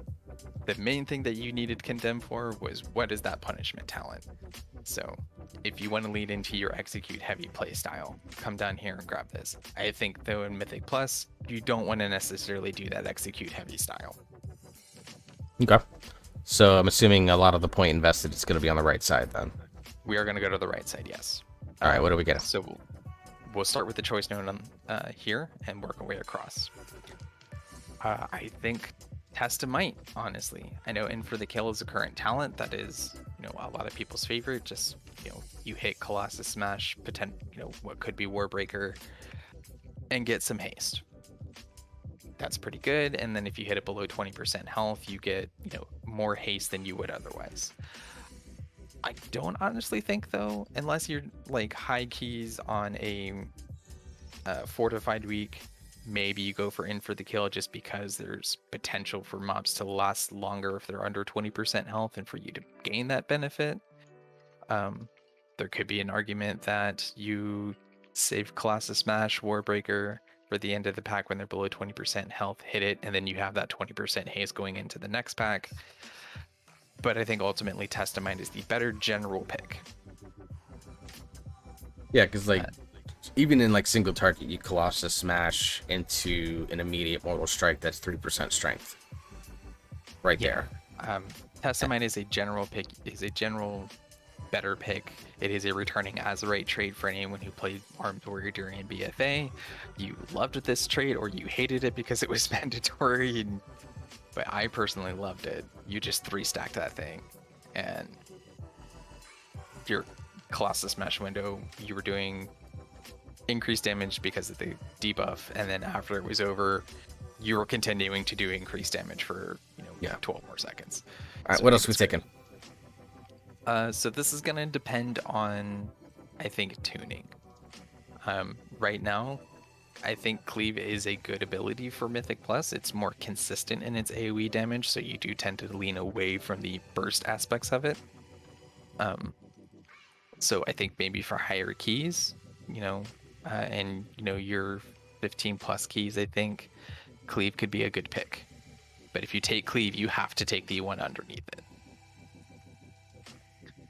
the main thing that you needed condemn for was what is that punishment talent. So if you want to lead into your execute heavy playstyle, come down here and grab this. I think though in Mythic Plus, you don't want to necessarily do that execute heavy style. Okay. So I'm assuming a lot of the point invested is going to be on the right side then. We are going to go to the right side, yes. All right, what do we get? So we'll start with the choice note on here and work our way across. I think Test of Might, honestly. I know In for the Kill is a current talent that is, a lot of people's favorite. Just, you hit Colossus Smash, what could be Warbreaker, and get some haste. That's pretty good. And then if you hit it below 20% health, you get, more haste than you would otherwise. I don't honestly think, though, unless you're like high keys on a fortified week, maybe you go for In for the Kill just because there's potential for mobs to last longer if they're under 20% health and for you to gain that benefit. There could be an argument that you save Colossus Smash, Warbreaker for the end of the pack when they're below 20% health, hit it, and then you have that 20% haste going into the next pack. But I think ultimately Test of Might is the better general pick. Yeah, because even in single target, you Colossus Smash into an immediate Mortal Strike that's 3% strength. Right there. Test of Might is a general pick, is a general better pick. It is a returning Azerite trade for anyone who played Armed Warrior during BFA. You loved this trade or you hated it because it was mandatory, but I personally loved it. You just 3-stacked that thing, and your Colossus Smash window, you were doing increased damage because of the debuff, and then after it was over, you were continuing to do increased damage for 12 more seconds. All right, what else are we taking? So this is going to depend on, I think, tuning. Right now, I think Cleave is a good ability for Mythic Plus. It's more consistent in its AoE damage, so you do tend to lean away from the burst aspects of it. So I think maybe for higher keys, and your 15 plus keys, I think Cleave could be a good pick. But if you take Cleave, you have to take the one underneath it.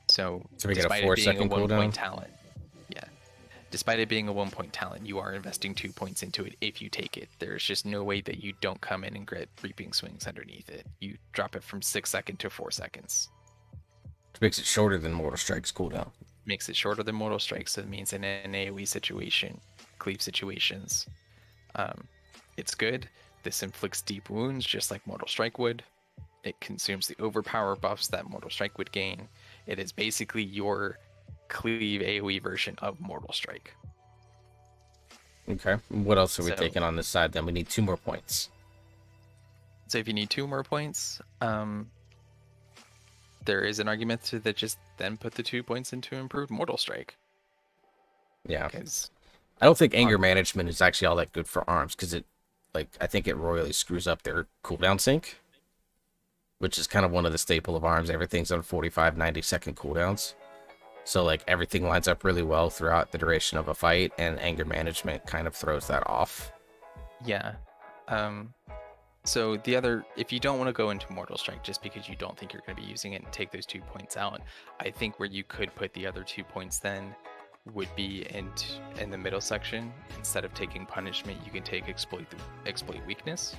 So we get a 4-second cooldown. Talent, despite it being a 1-point talent, you are investing 2 points into it if you take it. There's just no way that you don't come in and get Reaping Swings underneath it. You drop it from 6 seconds to 4 seconds. Which makes it shorter than Mortal Strike's cooldown. Makes it shorter than Mortal Strike, so it means in an AoE situation, cleave situations. It's good. This inflicts deep wounds just like Mortal Strike would. It consumes the overpower buffs that Mortal Strike would gain. It is basically your cleave AoE version of Mortal Strike. Okay. What else are we So- taking on this side then? We need 2 more points. So if you need 2 more points, there is an argument that just then put the 2 points into improved Mortal Strike. Yeah. Because I don't think anger management is actually all that good for arms because I think it royally screws up their cooldown sync, which is kind of one of the staple of arms. Everything's on 45, 90-second cooldowns. So, like, everything lines up really well throughout the duration of a fight, and anger management kind of throws that off. yeah. So if you don't want to go into Mortal Strike just because you don't think you're going to be using it and take those 2 points out, I think where you could put the other 2 points then would be in the middle section. Instead of taking punishment, you can take exploit weakness,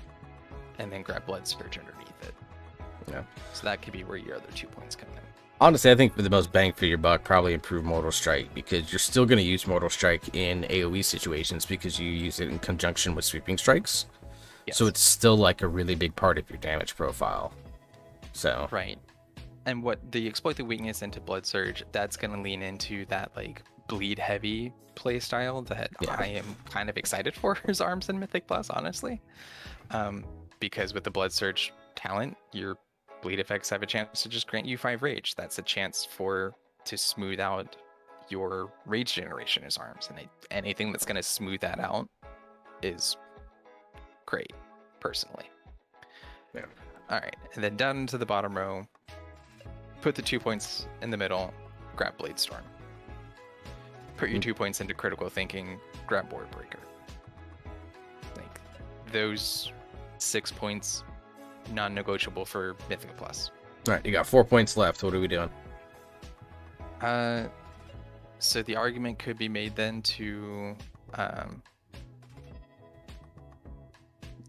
and then grab Blood Surge underneath it. Yeah. So that could be where your other 2 points come in. Honestly, I think for the most bang for your buck, probably improve Mortal Strike, because you're still going to use Mortal Strike in AoE situations because you use it in conjunction with sweeping strikes. Yes. So it's still like a really big part of your damage profile. So Right. And what the exploit the weakness into Blood Surge, that's going to lean into that like bleed heavy play style that Yeah. I am kind of excited for his arms in Mythic Plus, honestly. Because with the Blood Surge talent, your bleed effects have a chance to just grant you 5 rage. That's a chance to smooth out your rage generation as arms, and anything that's going to smooth that out is great, personally. Yeah. All right, and then down into the bottom row, put the 2 points in the middle, grab Blade Storm. Put your 2 points into critical thinking, grab Board Breaker. Like those 6 points, non-negotiable for Mythic Plus. all right, you got 4 points left. What are we doing? So the argument could be made then to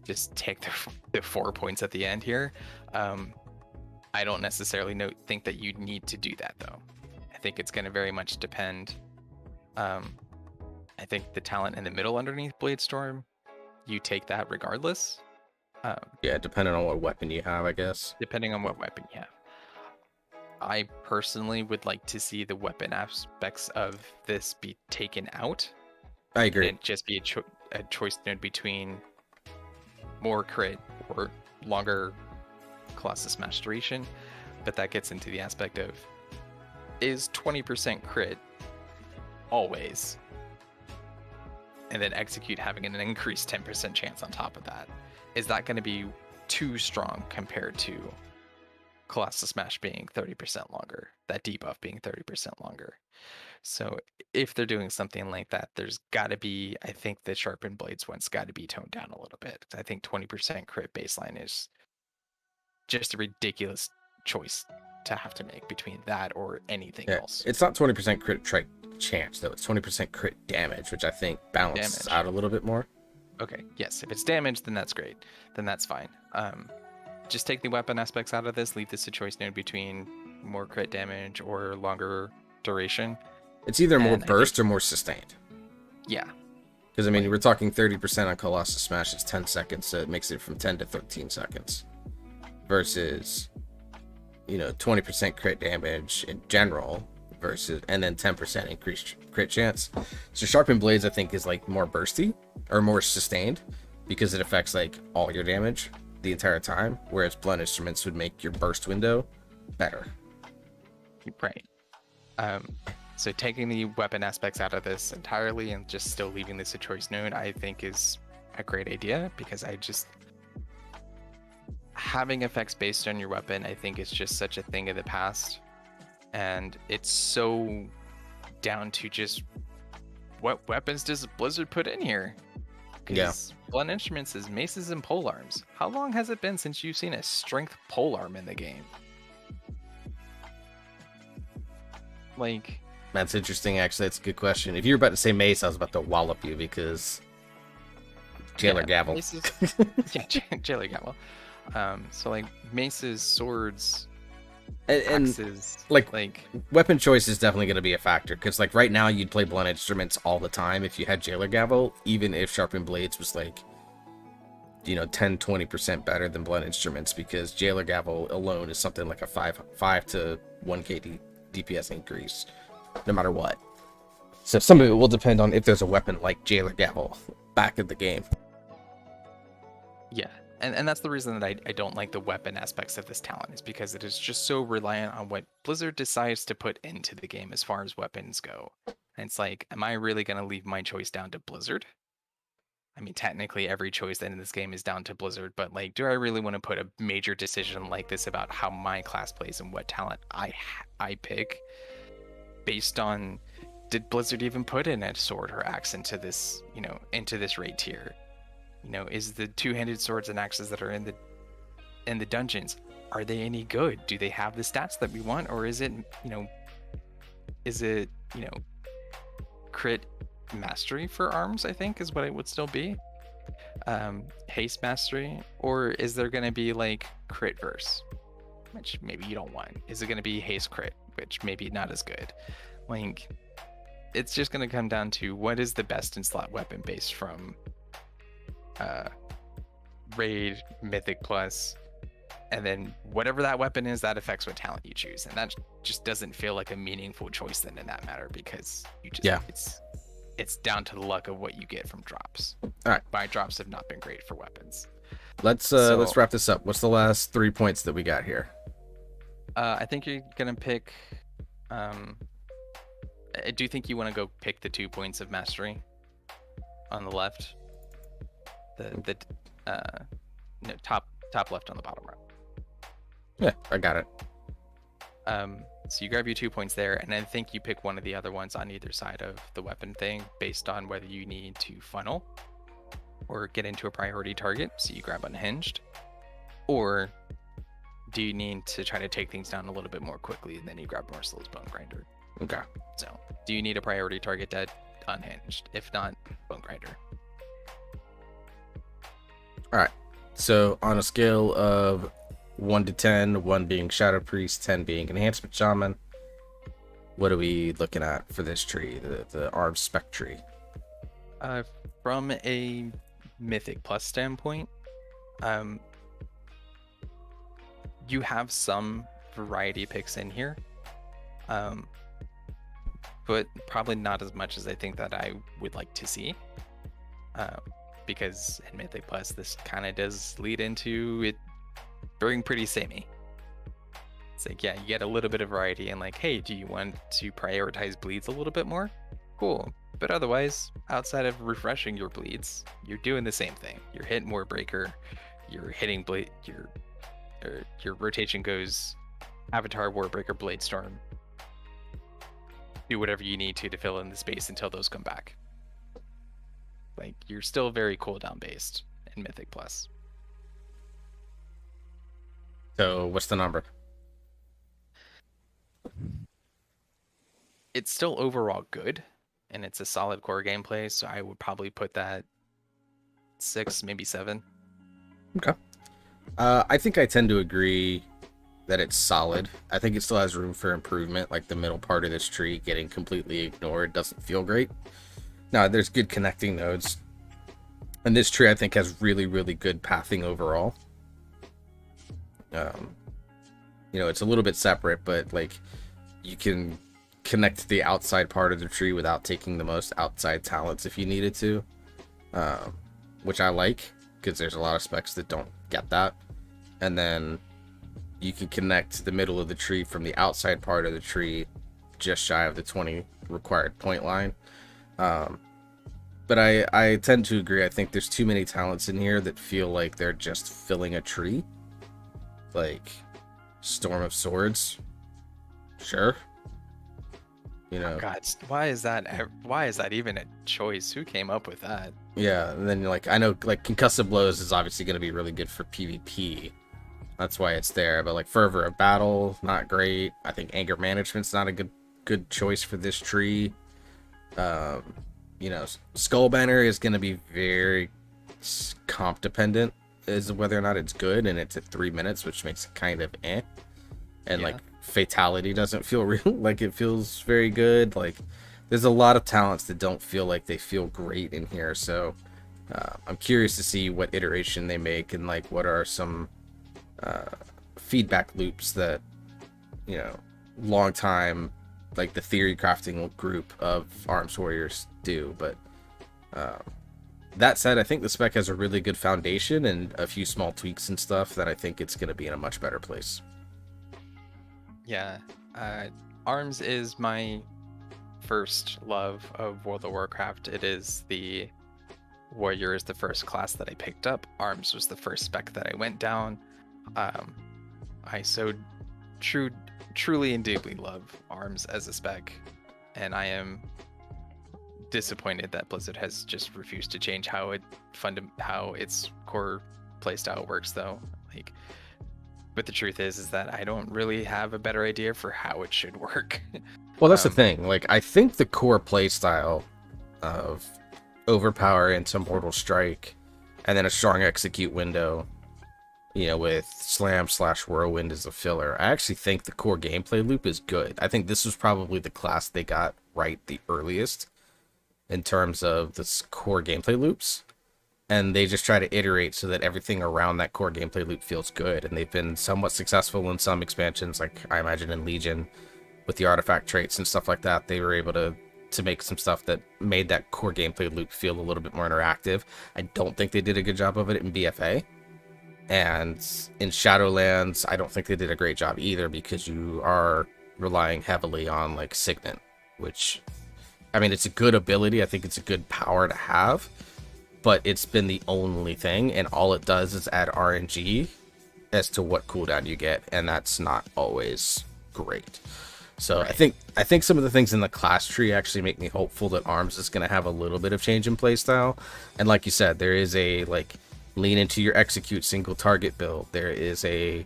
just take the 4 points at the end here. I don't necessarily think that you need to do that though. I think it's going to very much depend. I think the talent in the middle underneath Blade Storm, you take that regardless. Yeah, depending on what weapon you have, I guess. Depending on what weapon you have. I personally would like to see the weapon aspects of this be taken out. I And agree. it just be a choice node between more crit or longer Colossus Smash duration. But that gets into the aspect of, is 20% crit always? And then execute having an increased 10% chance on top of that. Is that going to be too strong compared to Colossus Smash being 30% longer, that debuff being 30% longer? So if they're doing something like that, there's got to be, I think the Sharpened Blades one's got to be toned down a little bit. I think 20% crit baseline is just a ridiculous choice to have to make between that or anything Yeah, else. it's not 20% crit chance, though. It's 20% crit damage, which I think balances Damage. out a little bit more. Okay, yes, if it's damage, then that's great. Then that's fine. Just take the weapon aspects out of this, leave this a choice node between more crit damage or longer duration. It's either more And I burst or more sustained. Yeah, Because, I mean, we're talking 30% on Colossus Smash, it's 10 seconds, so it makes it from 10 to 13 seconds. Versus, 20% crit damage in general, and then 10% increased crit chance. So Sharpened Blades, I think, is, like, more bursty, or more sustained, because it affects, like, all your damage the entire time, whereas Blunt Instruments would make your burst window better. right. So taking the weapon aspects out of this entirely and just still leaving this a choice node, I think is a great idea, because having effects based on your weapon, I think is just such a thing of the past. And it's so down to just what weapons does Blizzard put in here? Yeah. Blunt Instruments is maces and polearms. How long has it been since you've seen a strength polearm in the game? Like, That's interesting, actually. That's a good question. If you were about to say mace, I was about to wallop you, because Jailer Gavel. Maces, yeah, Jailer Gavel. So like maces, swords, And axes, like like weapon choice is definitely going to be a factor, because like right now you'd play blunt instruments all the time if you had Jailer Gavel, even if sharpened blades was like, you know, 10-20% better than blunt instruments, because Jailer Gavel alone is something like a 5 to 1k DPS increase no matter what. So some of it will depend on if there's a weapon like Jailer Gavel back in the game. yeah. And that's the reason that I don't like the weapon aspects of this talent, is because it is just so reliant on what Blizzard decides to put into the game as far as weapons go. And it's like, am I really going to leave my choice down to Blizzard? I mean, technically every choice in this game is down to Blizzard, but like, do I really want to put a major decision like this about how my class plays and what talent I pick based on, did Blizzard even put in a sword or axe into this, you know, into this raid tier? You know, is the two-handed swords and axes that are in the dungeons, are they any good? Do they have the stats that we want, or is it, you know, crit mastery for arms, I think is what it would still be. Haste mastery, or is there going to be like crit verse, which maybe you don't want? Is it going to be haste crit, which maybe not as good? Like, it's just going to come down to what is the best in slot weapon based from raid, mythic plus, and then whatever that weapon is, that affects what talent you choose, and that just doesn't feel like a meaningful choice then in that matter, because you just it's down to the luck of what you get from drops. All right, my drops have not been great for weapons. Let's wrap this up. What's the last 3 points that we got here? I think you're gonna pick I do think you want to go pick the 2 points of mastery on the left. The top left on the bottom right. Yeah, I got it. So you grab your 2 points there, and I think you pick one of the other ones on either side of the weapon thing based on whether you need to funnel or get into a priority target. So you grab unhinged, or do you need to try to take things down a little bit more quickly, and then you grab Merciless Bone Grinder. Okay. So do you need a priority target dead? Unhinged. If not, Bone Grinder. All right. So on a scale of 1 to 10, 1 being Shadow Priest, 10 being Enhancement Shaman, what are we looking at for this tree, the Armed Spec tree? From a Mythic Plus standpoint, you have some variety picks in here, but probably not as much as I think that I would like to see. Because in Mythic Plus, this kind of does lead into it being pretty samey. It's like, yeah, you get a little bit of variety, and like, hey, do you want to prioritize bleeds a little bit more? Cool. But otherwise, outside of refreshing your bleeds, you're doing the same thing. You're hitting Warbreaker, you're hitting blade, your rotation goes Avatar, Warbreaker, Bladestorm. Do whatever you need to fill in the space until those come back. Like, you're still very cooldown based in Mythic Plus. So what's the number? It's still overall good, and it's a solid core gameplay, so I would probably put that 6, maybe 7. Okay. I think I tend to agree that it's solid. I think it still has room for improvement, like the middle part of this tree getting completely ignored doesn't feel great. Now, there's good connecting nodes. And this tree, I think, has really, really good pathing overall. You know, it's a little bit separate, but, like, you can connect the outside part of the tree without taking the most outside talents if you needed to. Which I like, because there's a lot of specs that don't get that. And then you can connect the middle of the tree from the outside part of the tree just shy of the 20 required point line. But I tend to agree. I think there's too many talents in here that feel like they're just filling a tree. Like Storm of Swords. Sure. You know. Oh God, why is that even a choice? Who came up with that? Yeah, and then like I know like Concussive Blows is obviously going to be really good for PvP. That's why it's there. But like Fervor of Battle, not great. I think Anger Management's not a good choice for this tree. You know, Skull Banner is going to be very comp dependent as to whether or not it's good, and it's at 3 minutes, which makes it kind of eh. and like Yeah. fatality doesn't feel real. Like it feels very good. Like there's a lot of talents that don't feel like they feel great in here. So I'm curious to see what iteration they make and like what are some feedback loops that, you know, long time like the theory crafting group of Arms Warriors do. But that said, I think the spec has a really good foundation and a few small tweaks and stuff that I think it's going to be in a much better place. Yeah. Arms is my first love of World of Warcraft. It is the Warrior is the first class that I picked up. Arms was the first spec that I went down. I so truly and deeply love Arms as a spec, and I am disappointed that Blizzard has just refused to change how its core playstyle works, though. Like, but the truth is that I don't really have a better idea for how it should work. Well, that's the thing. Like, I think the core playstyle of overpower into Mortal Strike, and then a strong execute window, you know, with slam/whirlwind as a filler. I actually think the core gameplay loop is good. I think this was probably the class they got right the earliest in terms of this core gameplay loops. And they just try to iterate so that everything around that core gameplay loop feels good. And they've been somewhat successful in some expansions, like I imagine in Legion, with the artifact traits and stuff like that. They were able to make some stuff that made that core gameplay loop feel a little bit more interactive. I don't think they did a good job of it in BFA. And in Shadowlands, I don't think they did a great job either, because you are relying heavily on like Signet, which, I mean, it's a good ability. I think it's a good power to have, but it's been the only thing, and all it does is add RNG as to what cooldown you get, and that's not always great. So right. I think some of the things in the class tree actually make me hopeful that Arms is going to have a little bit of change in playstyle. And like you said, there is a like lean into your execute single target build. There is a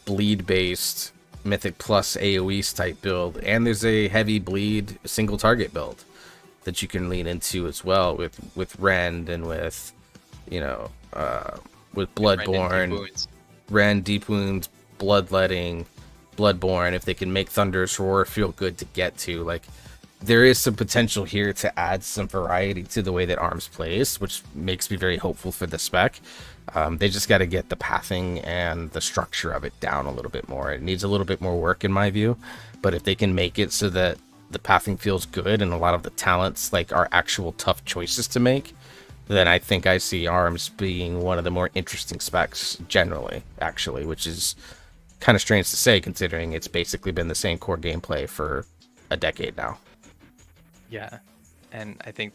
bleed based Mythic plus AoE type build, and there's a heavy bleed single target build that you can lean into as well with Rend and with, you know, with Bloodborne, Rend, Deep Wounds, Bloodletting, Bloodborne. If they can make Thunderous Roar feel good to get to, like, there is some potential here to add some variety to the way that Arms plays, which makes me very hopeful for the spec. They just got to get the pathing and the structure of it down a little bit more. It needs a little bit more work in my view, but if they can make it so that the pathing feels good and a lot of the talents like are actual tough choices to make, then I think I see Arms being one of the more interesting specs generally, actually, which is kind of strange to say considering it's basically been the same core gameplay for a decade now. Yeah, and I think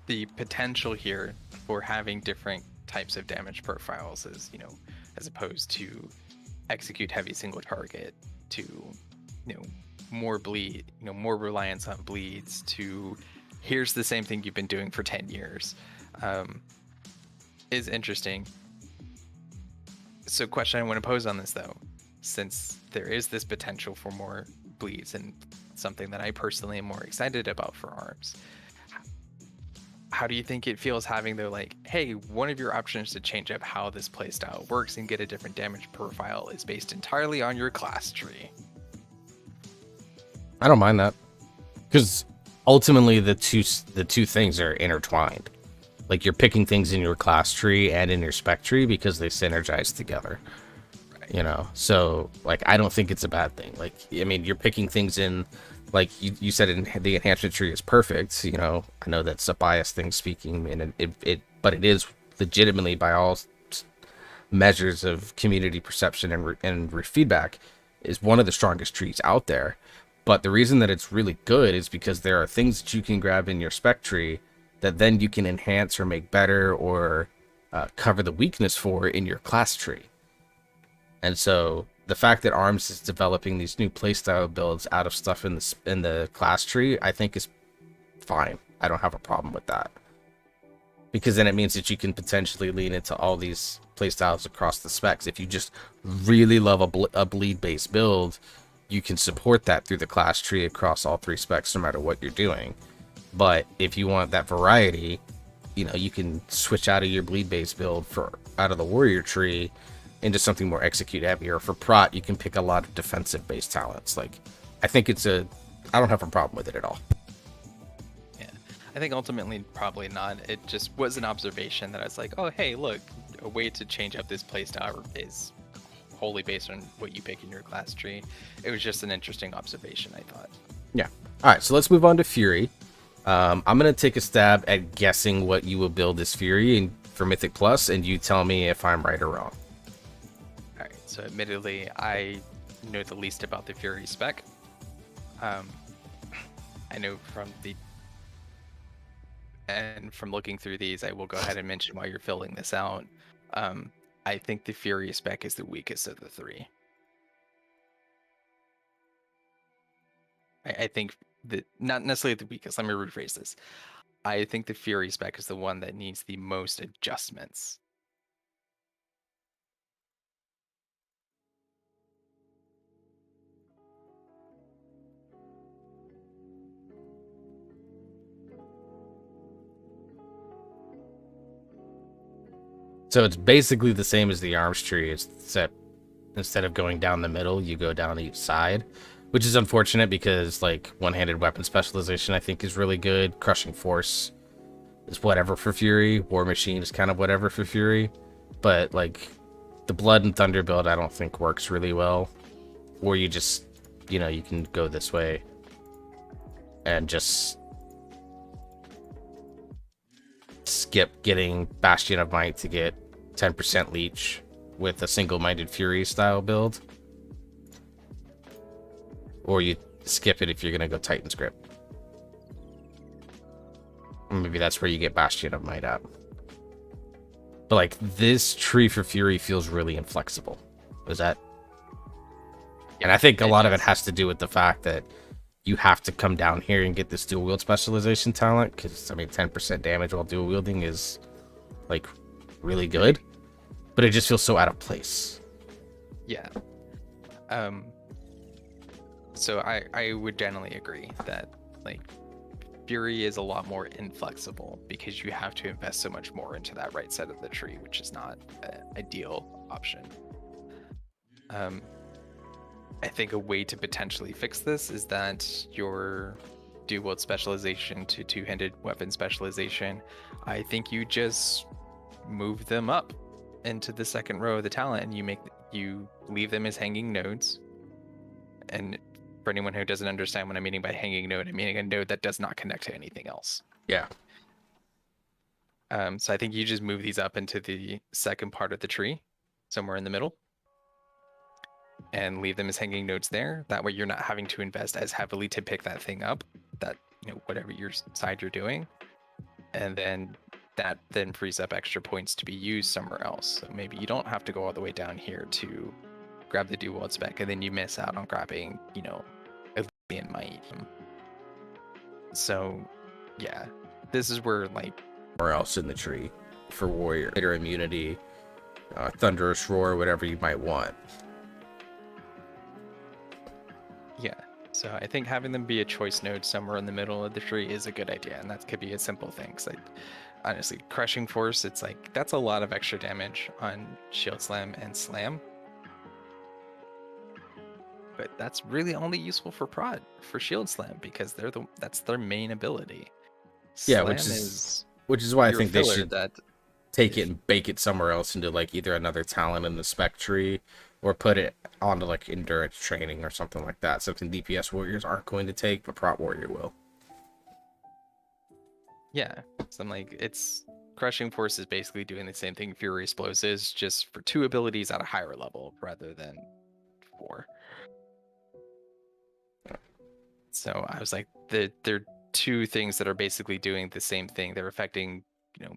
the potential here for having different types of damage profiles is, you know, as opposed to execute heavy single target to, you know, more bleed, you know, more reliance on bleeds to here's the same thing you've been doing for 10 years is interesting. So question I want to pose on this though, since there is this potential for more bleeds and something that I personally am more excited about for Arms, how do you think it feels having the like, hey, one of your options to change up how this playstyle works and get a different damage profile is based entirely on your class tree? I don't mind that, because ultimately the two things are intertwined. Like, you're picking things in your class tree and in your spec tree because they synergize together. Right. You know, so like I don't think it's a bad thing. Like, I mean, you're picking things in, like you said, the enhancement tree is perfect. You know, I know that's a biased thing speaking, and but it is legitimately, by all measures of community perception and feedback, is one of the strongest trees out there. But the reason that it's really good is because there are things that you can grab in your spec tree that then you can enhance or make better or cover the weakness for in your class tree. And so the fact that Arms is developing these new playstyle builds out of stuff in the class tree, I think is fine. I don't have a problem with that, because then it means that you can potentially lean into all these playstyles across the specs. If you just really love a bleed based build, you can support that through the class tree across all three specs, no matter what you're doing. But if you want that variety, you know, you can switch out of your bleed based build out of the warrior tree into something more execute heavy. Or for Prot, you can pick a lot of defensive based talents. Like, I think I don't have a problem with it at all. Yeah, I think ultimately probably not. It just was an observation that I was like, oh hey, look, a way to change up this playstyle is wholly based on what you pick in your class tree. It was just an interesting observation, I thought. Yeah. All right, so let's move on to Fury. I'm going to take a stab at guessing what you will build as Fury for Mythic Plus, and you tell me if I'm right or wrong. All right, so admittedly, I know the least about the Fury spec. I know from looking through these, I will go ahead and mention while you're filling this out. I think the Fury spec is the weakest of the three. I think not necessarily the weakest. Let me rephrase this. I think the Fury spec is the one that needs the most adjustments. So it's basically the same as the arms tree, except instead of going down the middle, you go down each side, which is unfortunate because like one-handed weapon specialization I think is really good. Crushing Force is whatever for Fury. War Machine is kind of whatever for Fury, but like the Blood and Thunder build I don't think works really well. Or you just, you know, you can go this way and just skip getting Bastion of Might to get 10% leech with a single-minded Fury style build, or you skip it if you're gonna go Titan's Grip. Maybe that's where you get Bastion of Might up. But like this tree for Fury feels really inflexible. Is that? And I think a lot of it has to do with the fact that you have to come down here and get this dual wield specialization talent, because I mean 10% damage while dual wielding is like really good, but it just feels so out of place. Yeah. So I would generally agree that like Fury is a lot more inflexible because you have to invest so much more into that right side of the tree, which is not an ideal option. I think a way to potentially fix this is that your dual wield specialization to two-handed weapon specialization, I think you just move them up into the second row of the talent and you leave them as hanging nodes. And for anyone who doesn't understand what I'm meaning by hanging node, I'm meaning a node that does not connect to anything else. Yeah. So I think you just move these up into the second part of the tree, somewhere in the middle, and leave them as hanging nodes there. That way you're not having to invest as heavily to pick that thing up, that, you know, whatever your side you're doing. And then that then frees up extra points to be used somewhere else. So maybe you don't have to go all the way down here to grab the dual wield spec, and then you miss out on grabbing, you know, Alien Might. So yeah, this is where like Or else in the tree for warrior or immunity, thunderous roar, whatever you might want. Yeah, so I think having them be a choice node somewhere in the middle of the tree is a good idea, and that could be a simple thing. Cause like, honestly, Crushing Force, it's like that's a lot of extra damage on Shield Slam and Slam, but that's really only useful for Prod for Shield Slam because that's their main ability. Yeah, Slam which is why I your think they filler should that take it and bake it somewhere else into like either another talent in the spec tree, or put it onto like endurance training or something like that. Something DPS Warriors aren't going to take, but Brat Warrior will. Yeah, so I'm like, it's Crushing Force is basically doing the same thing Fury Explosives, just for 2 abilities at a higher level rather than 4. So I was like, they're 2 things that are basically doing the same thing. They're affecting, you know,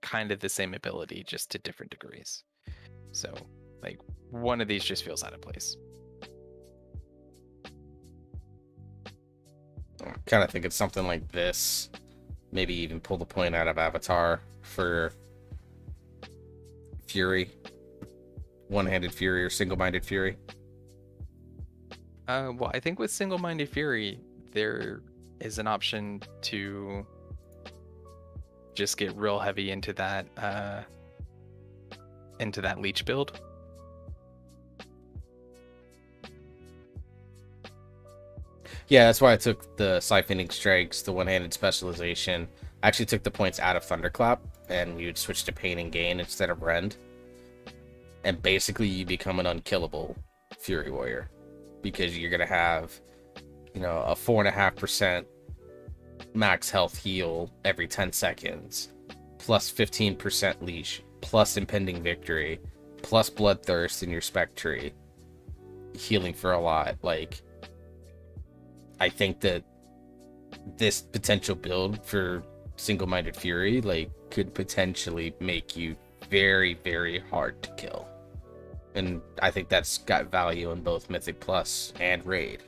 kind of the same ability, just to different degrees. So like one of these just feels out of place. I kind of think it's something like this. Maybe even pull the point out of Avatar for Fury. One-handed Fury or single-minded Fury. Well, I think with single-minded Fury, there is an option to just get real heavy into that leech build Yeah, that's why I took the siphoning strikes, the one-handed specialization. I actually took the points out of Thunderclap, and you'd switch to Pain and Gain instead of Rend. And basically, you become an unkillable Fury Warrior, because you're gonna have, a 4.5% max health heal every 10 seconds, plus 15% leash, plus impending victory, plus bloodthirst in your spec tree, healing for a lot. Like, I think that this potential build for single-minded fury could potentially make you very, very hard to kill, and I think that's got value in both Mythic Plus and Raid.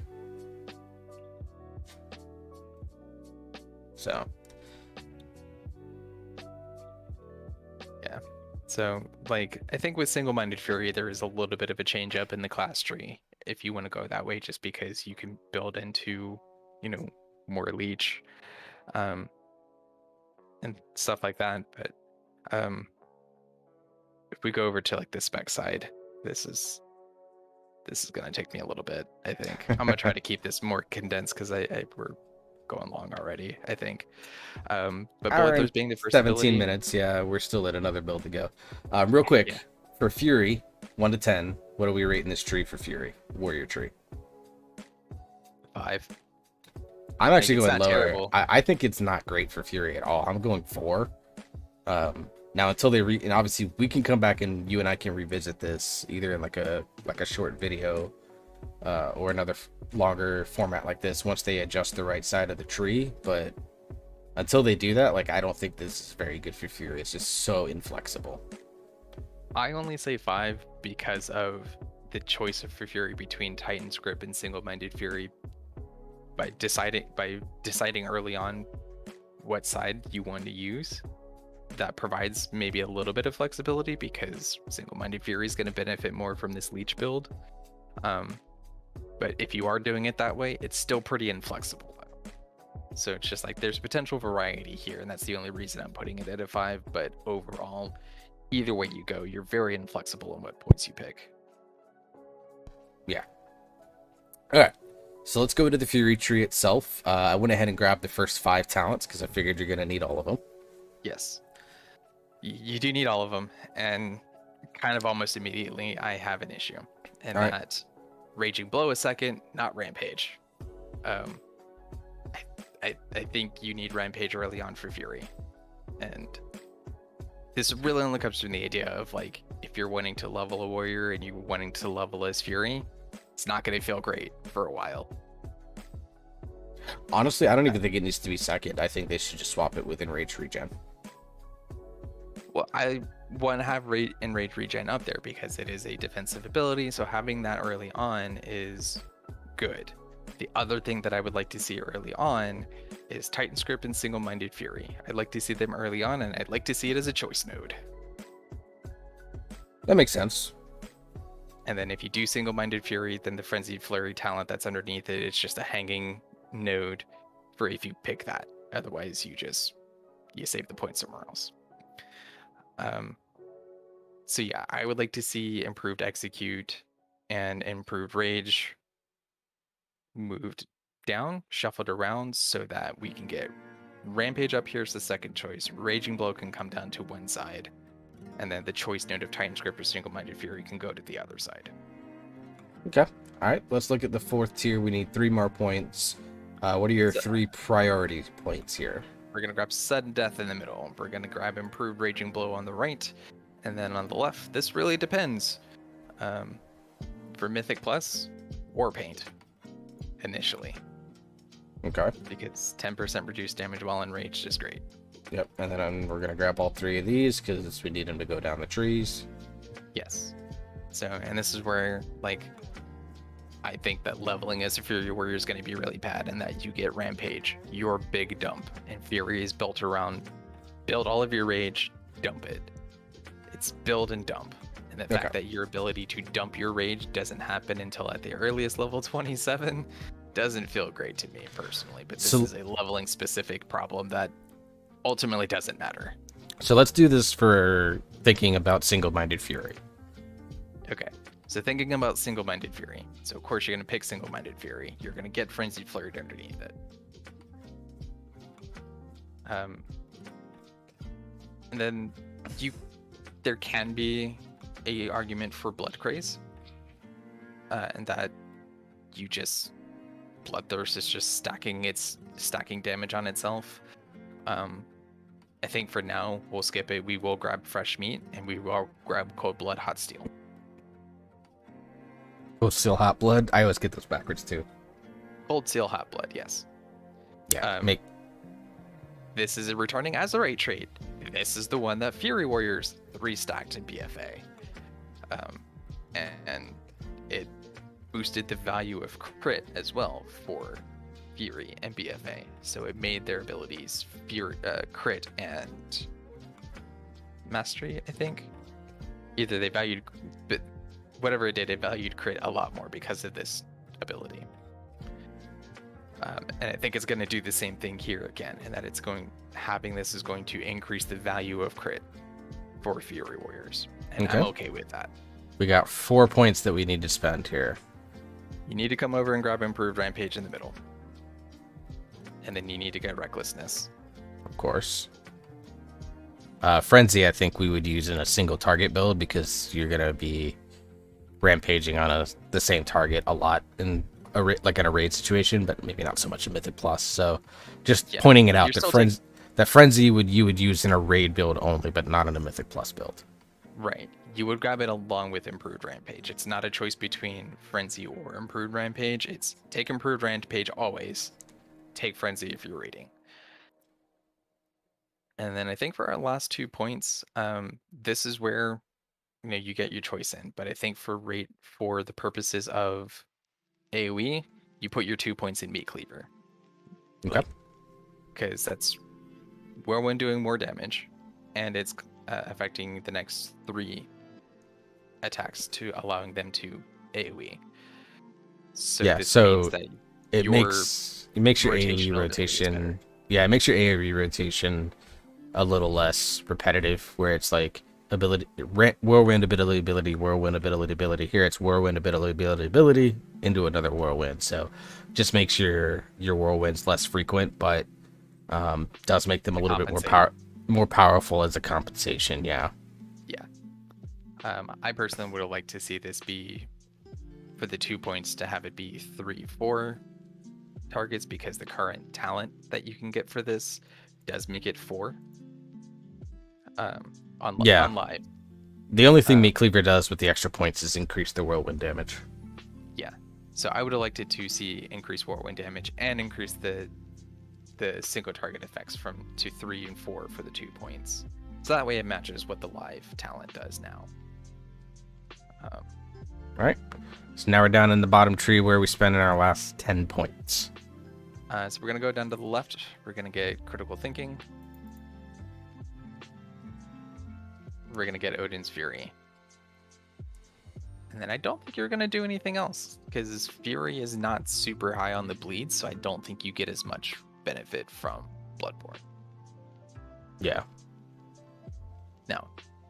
So yeah, so I think with single-minded fury there is a little bit of a change up in the class tree if you want to go that way, just because you can build into more leech and stuff like that. But if we go over to the spec side, this is gonna take me a little bit. I think I'm gonna try to keep this more condensed because we're going long already, I think. But Boilers being the first 17 ability, minutes. Yeah, we're still at another build to go. Real quick, yeah. For Fury, 1 to 10, what are we rating this tree for Fury? Warrior tree. 5. I'm actually going lower. I think it's not great for Fury at all. I'm going 4. Now until they and obviously we can come back and you and I can revisit this either in a short video or another longer format like this once they adjust the right side of the tree. But until they do that, I don't think this is very good for Fury. It's just so inflexible. I only say 5 because of the choice for Fury between Titan's Grip and Single-Minded Fury. By deciding early on what side you want to use, that provides maybe a little bit of flexibility, because Single-Minded Fury is going to benefit more from this leech build. But if you are doing it that way, it's still pretty inflexible. So it's just there's potential variety here, and that's the only reason I'm putting it at a 5. But overall, either way you go, you're very inflexible in what points you pick. Yeah. All right. So let's go to the Fury tree itself. I went ahead and grabbed the first 5 talents because I figured you're going to need all of them. Yes. You do need all of them, and kind of almost immediately I have an issue. And all that right. Raging Blow a second, not Rampage. I think you need Rampage early on for Fury. And this really only comes from the idea of if you're wanting to level a warrior and you're wanting to level as Fury, it's not going to feel great for a while. Honestly, I don't even think it needs to be second. I think they should just swap it with Enrage Regen. Well, I want to have Enrage Regen up there because it is a defensive ability, so having that early on is good. The other thing that I would like to see early on is Titan Script and Single-Minded Fury. I'd like to see them early on, and I'd like to see it as a choice node. That makes sense. And then if you do Single-Minded Fury, then the Frenzied Flurry talent that's underneath it, it's just a hanging node for if you pick that. Otherwise, you save the point somewhere else. So yeah, I would like to see improved Execute and improved Rage moved down, shuffled around, so that we can get Rampage up here as the second choice. Raging Blow can come down to one side, and then the choice node of Titan Script or Single-Minded Fury can go to the other side. Okay. All right. Let's look at the 4th tier. We need 3 more points. What are your 3 priority points here? We're going to grab Sudden Death in the middle. We're going to grab Improved Raging Blow on the right. And then on the left, this really depends. For Mythic Plus, War Paint, initially. Okay. Because 10% reduced damage while enraged is great. Yep. And then we're going to grab all 3 of these because we need them to go down the trees. Yes. So, and this is where, I think that leveling as a Fury Warrior is going to be really bad, and that you get Rampage, your big dump. And Fury is built around build all of your rage, dump it. It's build and dump. And the fact that your ability to dump your rage doesn't happen until at the earliest level 27 doesn't feel great to me personally. But this is a leveling specific problem that ultimately doesn't matter. So let's do this for thinking about Single-Minded Fury. Okay. So thinking about single-minded Fury. So of course you're going to pick single-minded Fury. You're going to get Frenzied Flurried underneath it. And then there can be a argument for Blood Craze, and that you just Bloodthirst is just stacking damage on itself. I think for now we'll skip it. We will grab Fresh Meat and we will grab Cold Blood Hot Steel. Oh, Steel Hot Blood. I always get those backwards too. Cold Steel Hot Blood, yes. Yeah. This is returning as a rate trait. This is the one that Fury Warriors 3-stacked in BFA. And it boosted the value of crit as well for Fury and BFA. So it made their abilities crit and mastery, I think. Either they valued, but whatever it did, it valued crit a lot more because of this ability. And I think it's going to do the same thing here again, and that having this is going to increase the value of crit for Fury Warriors. And I'm okay with that. We got 4 points that we need to spend here. You need to come over and grab Improved Rampage in the middle. And then you need to get Recklessness. Of course. Frenzy, I think we would use in a single target build because you're going to be rampaging on the same target a lot in like in a raid situation, but maybe not so much in Mythic Plus. So just pointing it out that Frenzy you would use in a raid build only, but not in a Mythic Plus build. Right. You would grab it along with Improved Rampage. It's not a choice between Frenzy or Improved Rampage. It's take Improved Rampage always. Take Frenzy if you're raiding. And then I think for our last 2 points, this is where you get your choice in. But I think for the purposes of AoE, you put your 2 points in Meat Cleaver. Okay. Because that's Whirlwind doing more damage, and it's affecting the next 3 attacks to allowing them to AoE. So yeah, this so means that it makes your AoE rotation. Yeah, it makes your AoE rotation a little less repetitive, where it's like whirlwind ability, whirlwind ability. Here it's whirlwind ability into another whirlwind. So just makes your whirlwinds less frequent, but does make them a little bit more powerful as a compensation. Yeah. I personally would have liked to see this be, for the 2 points, to have it be 3-4 targets, because the current talent that you can get for this does make it 4 on live. The only thing Meat Cleaver does with the extra points is increase the whirlwind damage. Yeah, so I would have liked it to see increased whirlwind damage and increase the single target effects to 3 and 4 for the 2 points. So that way it matches what the live talent does now. All right. So now we're down in the bottom tree where we spend our last 10 points. So we're going to go down to the left. We're going to get Critical Thinking. We're going to get Odin's Fury. And then I don't think you're going to do anything else, because Fury is not super high on the bleed, so I don't think you get as much benefit from Bloodborne. Yeah. Now,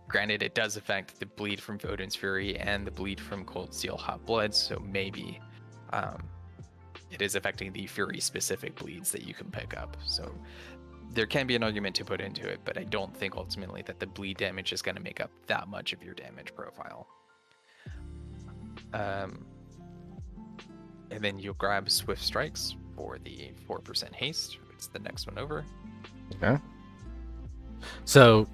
granted, it does affect the bleed from Odin's Fury and the bleed from Cold Steel Hot Blood, so maybe it is affecting the Fury-specific bleeds that you can pick up. So there can be an argument to put into it, but I don't think ultimately that the bleed damage is going to make up that much of your damage profile. And then you'll grab Swift Strikes for the 4% haste. It's the next one over. Okay. So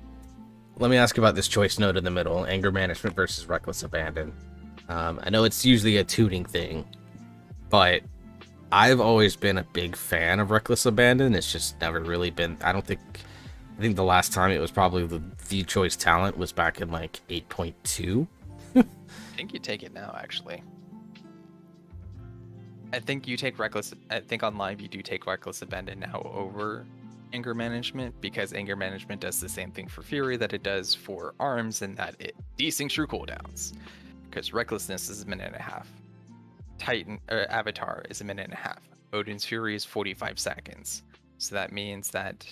let me ask about this choice node in the middle, Anger Management versus Reckless Abandon. I know it's usually a tuning thing, but I've always been a big fan of Reckless Abandon. It's just never really been, I think the last time it was probably the choice talent was back in like 8.2. I think you take it now, actually. I think on live you do take Reckless Abandon now over Anger Management, because Anger Management does the same thing for Fury that it does for Arms, and that it desyncs your cooldowns. Because Recklessness is 1.5 minutes. Avatar is 1.5 minutes. Odin's Fury is 45 seconds. So that means that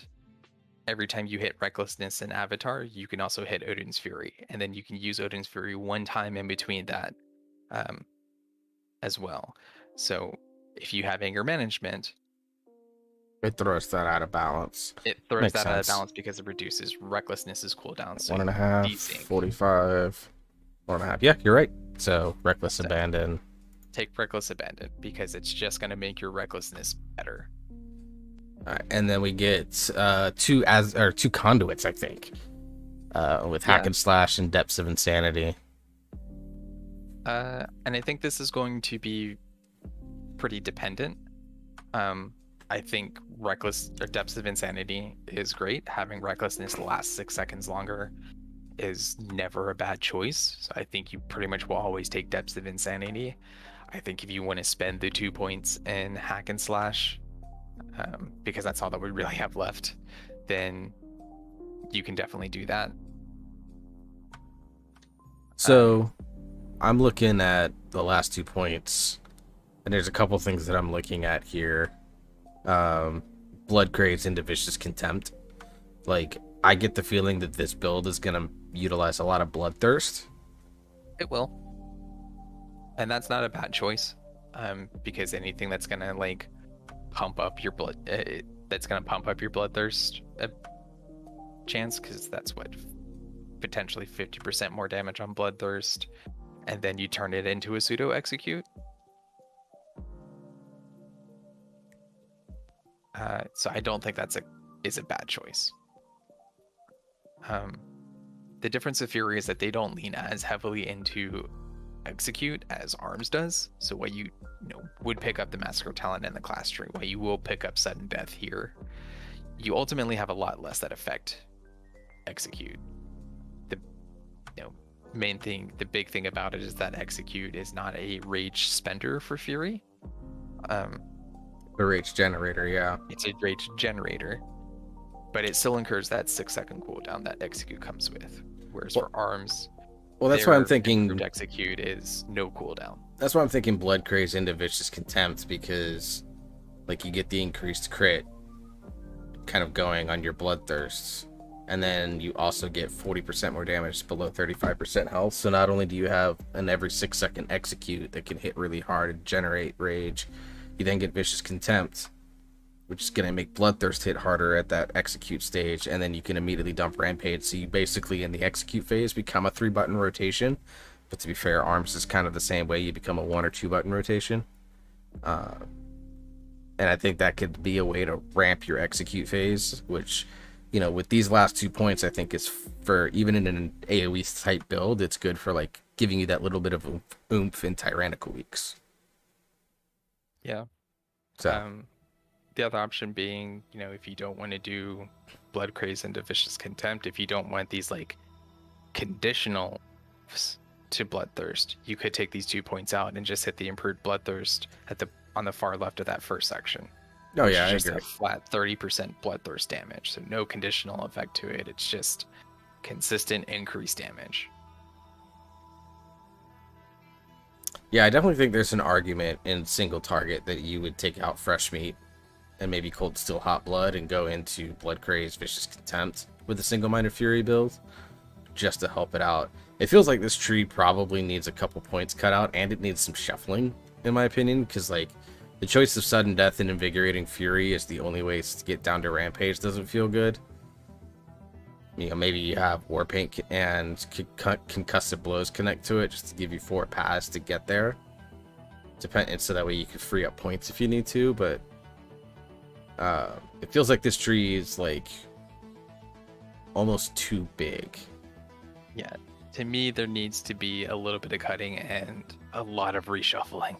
every time you hit Recklessness and Avatar, you can also hit Odin's Fury. And then you can use Odin's Fury one time in between that as well. So if you have anger management, It throws that out of balance. it throws Makes that out of sense. balance because it reduces recklessness's cooldown. So 1.5, desync. 45, 1.5. Yeah, you're right. So reckless abandon. Take reckless abandon because it's just going to make your recklessness better. And then we get two conduits, I think, with hack and slash and depths of insanity. And I think this is going to be pretty dependent. I think reckless or depths of insanity is great. Having recklessness last 6 seconds longer is never a bad choice. So I think you pretty much will always take depths of insanity. I think if you want to spend the 2 points in hack and slash, because that's all that we really have left, then you can definitely do that. So I'm looking at the last 2 points, and there's a couple things that I'm looking at here. Blood Craze into Vicious Contempt. Like, I get the feeling that this build is going to utilize a lot of Bloodthirst. It will. And that's not a bad choice, because anything that's going to, like, pump up your blood, that's going to pump up your Bloodthirst chance, because that's what, potentially 50% more damage on Bloodthirst, and then you turn it into a pseudo execute. So I don't think that's a bad choice. The difference of Fury is that they don't lean as heavily into execute as Arms does. So while you would pick up the Massacre Talent and the class tree, while you will pick up Sudden Death here, you ultimately have a lot less that affect execute. The main thing, the big thing about it is that execute is not a rage spender for Fury. The rage generator, yeah. It's a rage generator, but it still incurs that 6 second cooldown that execute comes with. Whereas for Arms, that's why I'm thinking execute is no cooldown. That's why I'm thinking Blood Craze into Vicious Contempt, because like you get the increased crit kind of going on your Bloodthirsts, and then you also get 40% more damage below 35% health. So not only do you have an every 6 second execute that can hit really hard and generate rage, you then get Vicious Contempt, which is going to make Bloodthirst hit harder at that execute stage, and then you can immediately dump Rampage. So you basically, in the execute phase, become a 3-button rotation. But to be fair, Arms is kind of the same way. You become a 1 or 2-button rotation. And I think that could be a way to ramp your execute phase, which, with these last 2 points, I think is for, even in an AoE type build, it's good for like giving you that little bit of oomph in tyrannical weeks. Yeah. So the other option being, if you don't want to do Blood Craze into Vicious Contempt, if you don't want these like conditional to Bloodthirst, you could take these 2 points out and just hit the improved Bloodthirst on the far left of that first section. Oh yeah, I just agree. A flat 30% Bloodthirst damage, so no conditional effect to it. It's just consistent increased damage. Yeah, I definitely think there's an argument in single target that you would take out Fresh Meat and maybe Cold Steel Hot Blood and go into Blood Craze Vicious Contempt with a single-minded Fury build just to help it out. It feels like this tree probably needs a couple points cut out, and it needs some shuffling, in my opinion, because like the choice of Sudden Death and Invigorating Fury is the only way to get down to Rampage. Doesn't feel good. Maybe you have Warpaint and Concussive Blows connect to it just to give you 4 paths to get there. So that way you can free up points if you need to, but it feels like this tree is like almost too big. Yeah, to me there needs to be a little bit of cutting and a lot of reshuffling.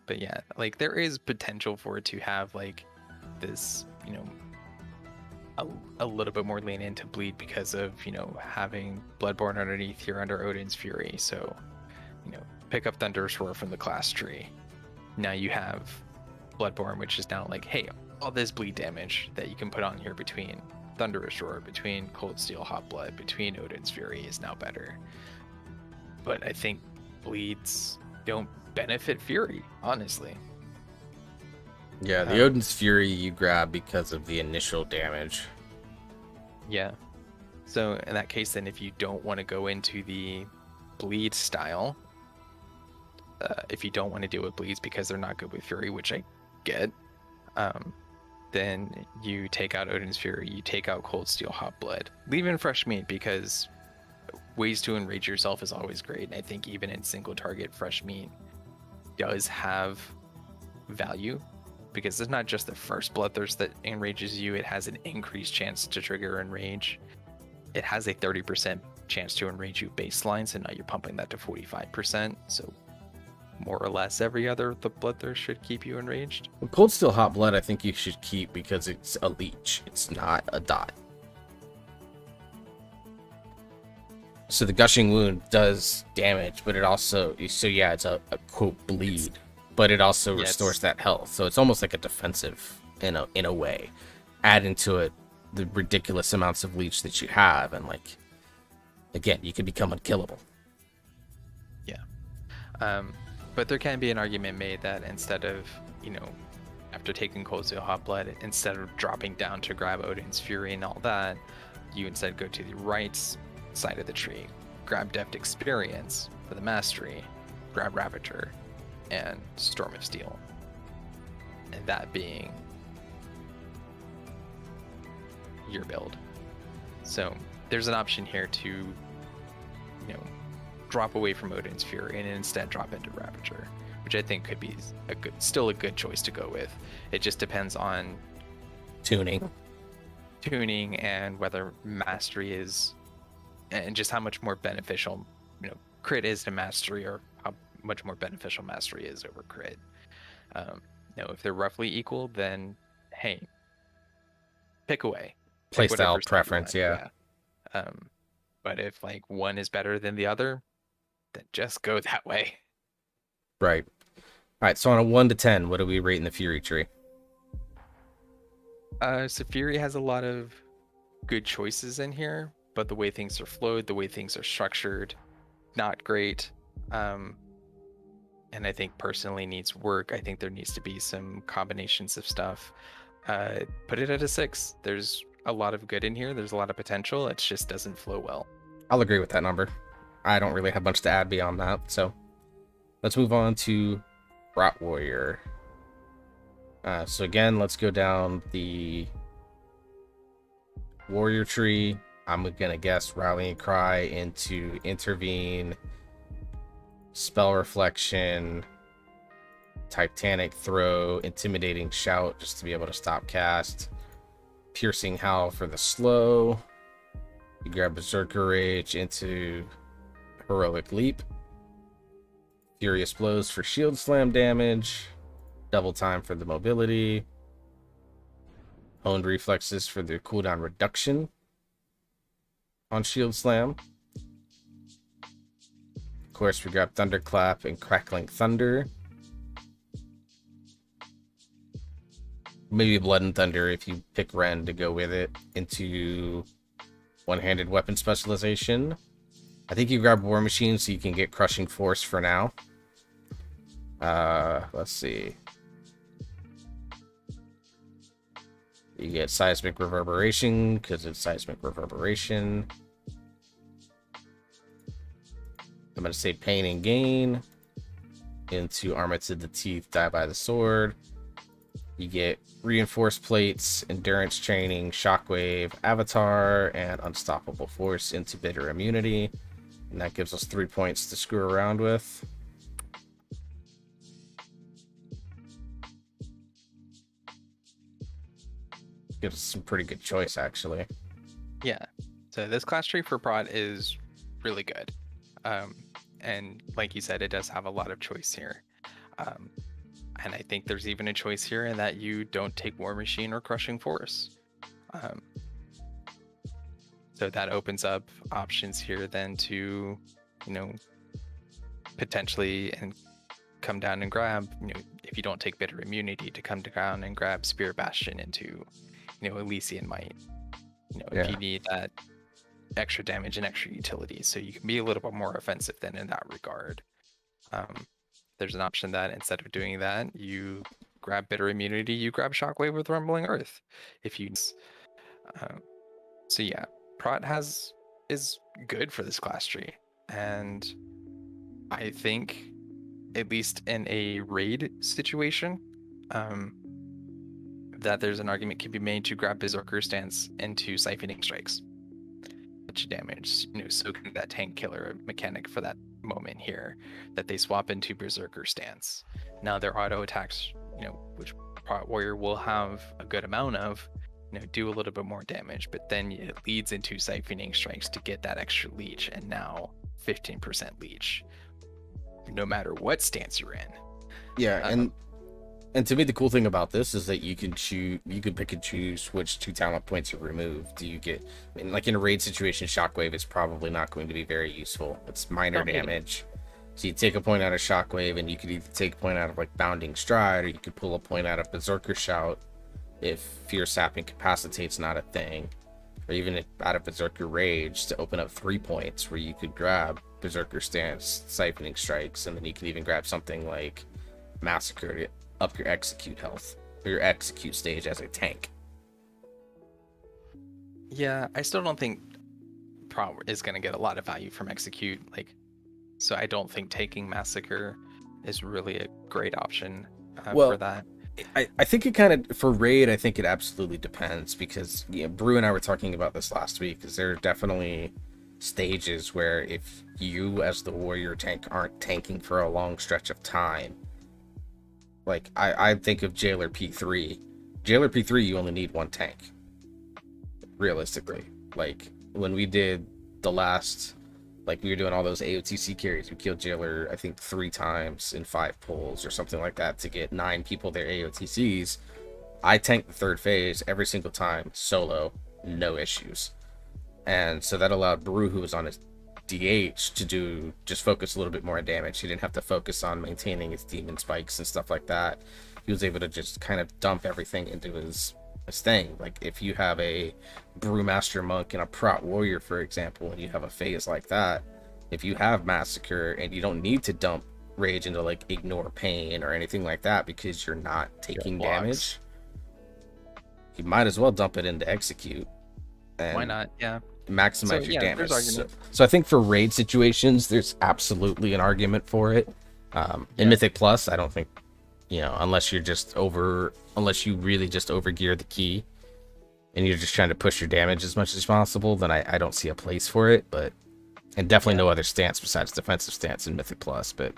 But yeah, like there is potential for it to have like this, a little bit more lean into bleed because of, having Bloodborne underneath here under Odin's Fury. So, pick up Thunder's Roar from the class tree. Now you have Bloodborne, which is now like, hey, all this bleed damage that you can put on here between Thunderous Roar, between Cold Steel Hot Blood, between Odin's Fury is now better. But I think bleeds don't benefit Fury, honestly. Yeah, the Odin's Fury you grab because of the initial damage. Yeah. So in that case, then if you don't want to go into the bleed style, if you don't want to deal with bleeds because they're not good with Fury, which I get, then you take out Odin's Fury, you take out Cold Steel, Hot Blood, leave in Fresh Meat because ways to enrage yourself is always great. And I think even in single target, Fresh Meat does have value because it's not just the first Bloodthirst that enrages you, it has an increased chance to trigger Enrage. It has a 30% chance to enrage you baseline, so now you're pumping that to 45%. So more or less every other the Bloodthirst should keep you enraged. Well, Cold Steel Hot Blood I think you should keep because it's a leech. It's not a dot. So the Gushing Wound does damage, but it also... So yeah, it's a quote bleed. But it also restores that health. So it's almost like a defensive in a way. Add into it the ridiculous amounts of leech that you have, and like, again, you can become unkillable. Yeah. But there can be an argument made that instead of, after taking Cold Steel Hot Blood, instead of dropping down to grab Odin's Fury and all that, you instead go to the right side of the tree, grab Deft Experience for the Mastery, grab Ravager, and Storm of Steel. And that being your build. So there's an option here to, drop away from Odin's Fury and instead drop into Ravager, which I think could be still a good choice to go with. It just depends on tuning and whether Mastery is, and just how much more beneficial, crit is to Mastery, or how much more beneficial Mastery is over crit. If they're roughly equal, then hey, pick away. Playstyle preference, yeah. But if like one is better than the other, then just go that way. Right. All right. So on a 1 to 10, what do we rate in the Fury tree? So Fury has a lot of good choices in here, but the way things are flowed, the way things are structured, not great. And I think personally needs work. I think there needs to be some combinations of stuff. Put it at a 6. There's a lot of good in here. There's a lot of potential. It just doesn't flow well. I'll agree with that number. I don't really have much to add beyond that. So let's move on to Brat Warrior. So again, let's go down the Warrior tree. I'm gonna guess Rallying Cry into Intervene, Spell Reflection, Titanic Throw, Intimidating Shout just to be able to stop cast, Piercing Howl for the slow. You grab Berserker Rage into Heroic Leap, Furious Blows for shield slam damage, Double Time for the mobility, Honed Reflexes for the cooldown reduction on shield slam. Of course, we grab Thunderclap and Crackling Thunder. Maybe Blood and Thunder if you pick Ren to go with it into one-handed weapon specialization. I think you grab War Machine so you can get Crushing Force for now. Let's see. You get Seismic Reverberation because it's Seismic Reverberation. I'm going to say Pain and Gain into Armor to the Teeth, Die by the Sword. You get Reinforced Plates, Endurance Training, Shockwave, Avatar, and Unstoppable Force into Bitter Immunity. And that gives us 3 points to screw around with. Gives us some pretty good choice, actually. Yeah. So this class tree for Brat is really good. And like you said, it does have a lot of choice here. And I think there's even a choice here in that you don't take War Machine or Crushing Force. So that opens up options here then to, potentially and come down and grab, if you don't take Bitter Immunity, to come down and grab Spear Bastion into, Elysian Might. If you need that extra damage and extra utility, so you can be a little bit more offensive then in that regard. There's an option that instead of doing that, you grab Bitter Immunity, you grab Shockwave with Rumbling Earth. If you So yeah, Prot is good for this class tree, and I think at least in a raid situation, um, that there's an argument can be made to grab Berserker Stance into Siphoning Strikes. Much damage, soaking that tank killer mechanic for that moment here, that they swap into Berserker Stance. Now their auto attacks, which Brat Warrior will have a good amount of, do a little bit more damage, but then it leads into Siphoning Strikes to get that extra leech, and now 15% leech, no matter what stance you're in. Yeah, and to me, the cool thing about this is that you can pick and choose which 2 talent points you remove. Do you get, like in a raid situation, Shockwave is probably not going to be very useful. It's minor damage. So you take a point out of Shockwave, and you could either take a point out of like Bounding Stride, or you could pull a point out of Berserker Shout if Fear Sap Incapacitate's not a thing, or even out of Berserker Rage to open up 3 points where you could grab Berserker Stance, Siphoning Strikes, and then you can even grab something like Massacre to up your execute health or your execute stage as a tank. Yeah, I still don't think Prot is going to get a lot of value from execute, so I don't think taking Massacre is really a great option for that. I think it kind of, for raid, I think it absolutely depends, because Brew and I were talking about this last week, because there are definitely stages where if you as the warrior tank aren't tanking for a long stretch of time, like I think of Jailer P3. Jailer P3, you only need 1 tank, realistically. Like when we did the last, we were doing all those AOTC carries, we killed Jailer I think 3 times in 5 pulls or something like that to get 9 people their AOTCs. I tanked the 3rd phase every single time solo, no issues. And so that allowed Brew, who was on his DH, to just focus a little bit more on damage. He didn't have to focus on maintaining his demon spikes and stuff like that. He was able to just kind of dump everything into his thing. Like if you have a Brewmaster Monk and a Brat Warrior, for example, and you have a phase like that, if you have Massacre and you don't need to dump Rage into Ignore Pain or anything like that because you're not taking damage, you might as well dump it into Execute. And why not? Yeah. Maximize your damage. So I think for raid situations, there's absolutely an argument for it. In Mythic Plus, I don't think, unless you really just overgear the key and you're just trying to push your damage as much as possible, then I don't see a place for it. And definitely no other stance besides defensive stance in Mythic Plus. But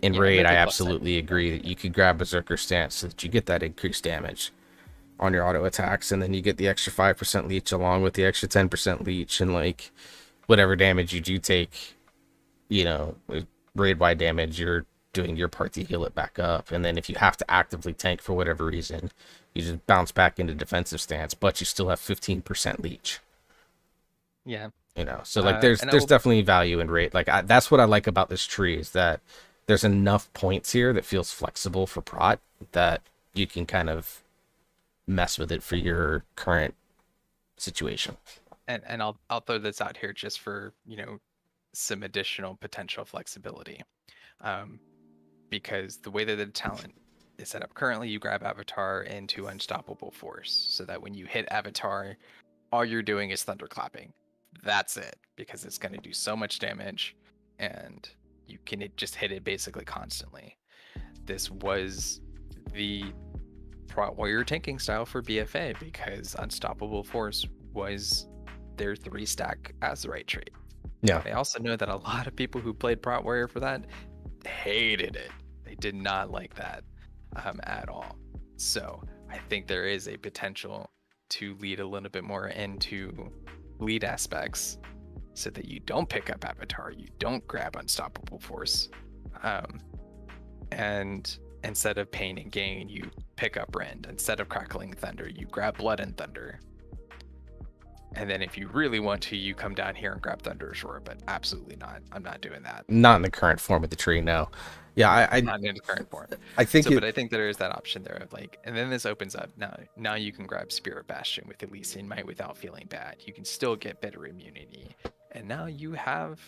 in raid, I absolutely agree that you could grab Berserker Stance so that you get that increased damage on your auto attacks, and then you get the extra 5% leech along with the extra 10% leech, and whatever damage you do take, raid wide damage, you're doing your part to heal it back up. And then if you have to actively tank for whatever reason, you just bounce back into defensive stance, but you still have 15% leech. Yeah. So there's definitely value in raid. That's what I like about this tree, is that there's enough points here that feels flexible for Prot that you can kind of mess with it for your current situation. And I'll throw this out here just for some additional potential flexibility, because the way that the talent is set up currently, you grab Avatar into Unstoppable Force, so that when you hit Avatar, all you're doing is thunderclapping. That's it, because it's going to do so much damage, and you can just hit it basically constantly. This was the Brat Warrior tanking style for BFA, because Unstoppable Force was their 3-stack Azurite trait. Yeah. I also know that a lot of people who played Brat Warrior for that hated it. They did not like that at all. So I think there is a potential to lead a little bit more into lead aspects, so that you don't pick up Avatar, you don't grab Unstoppable Force, and instead of Pain and Gain, you pick up Rend. Instead of Crackling Thunder, you grab Blood and Thunder. And then if you really want to, you come down here and grab Thunder Shore, but absolutely not. I'm not doing that. Not in the current form of the tree, no. Yeah, not in the current form. I think but I think there is that option there of and then this opens up. Now you can grab Spirit Bastion with Elysian Might without feeling bad. You can still get better immunity. And now you have,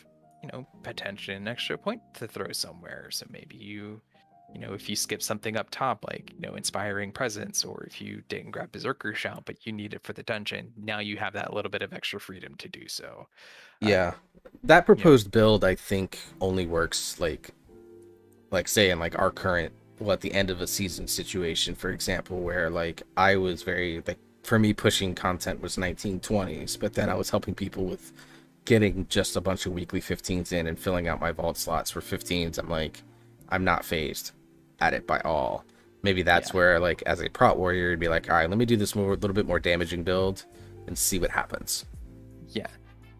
potentially an extra point to throw somewhere. So maybe you if you skip something up top, like, Inspiring Presence, or if you didn't grab Berserker Shout, but you need it for the dungeon, now you have that little bit of extra freedom to do so. Yeah, that You know, proposed build I think only works like say in like our current, well, at the end of a season situation, for example, where like I was very like, for me pushing content was 1920s, but then I was helping people with getting just a bunch of weekly 15s in and filling out my vault slots for 15s. I'm like, I'm not phased at it by all. Maybe that's yeah, where like as a Brat Warrior you'd be like, all right, let me do this more, a little bit more damaging build and see what happens. yeah.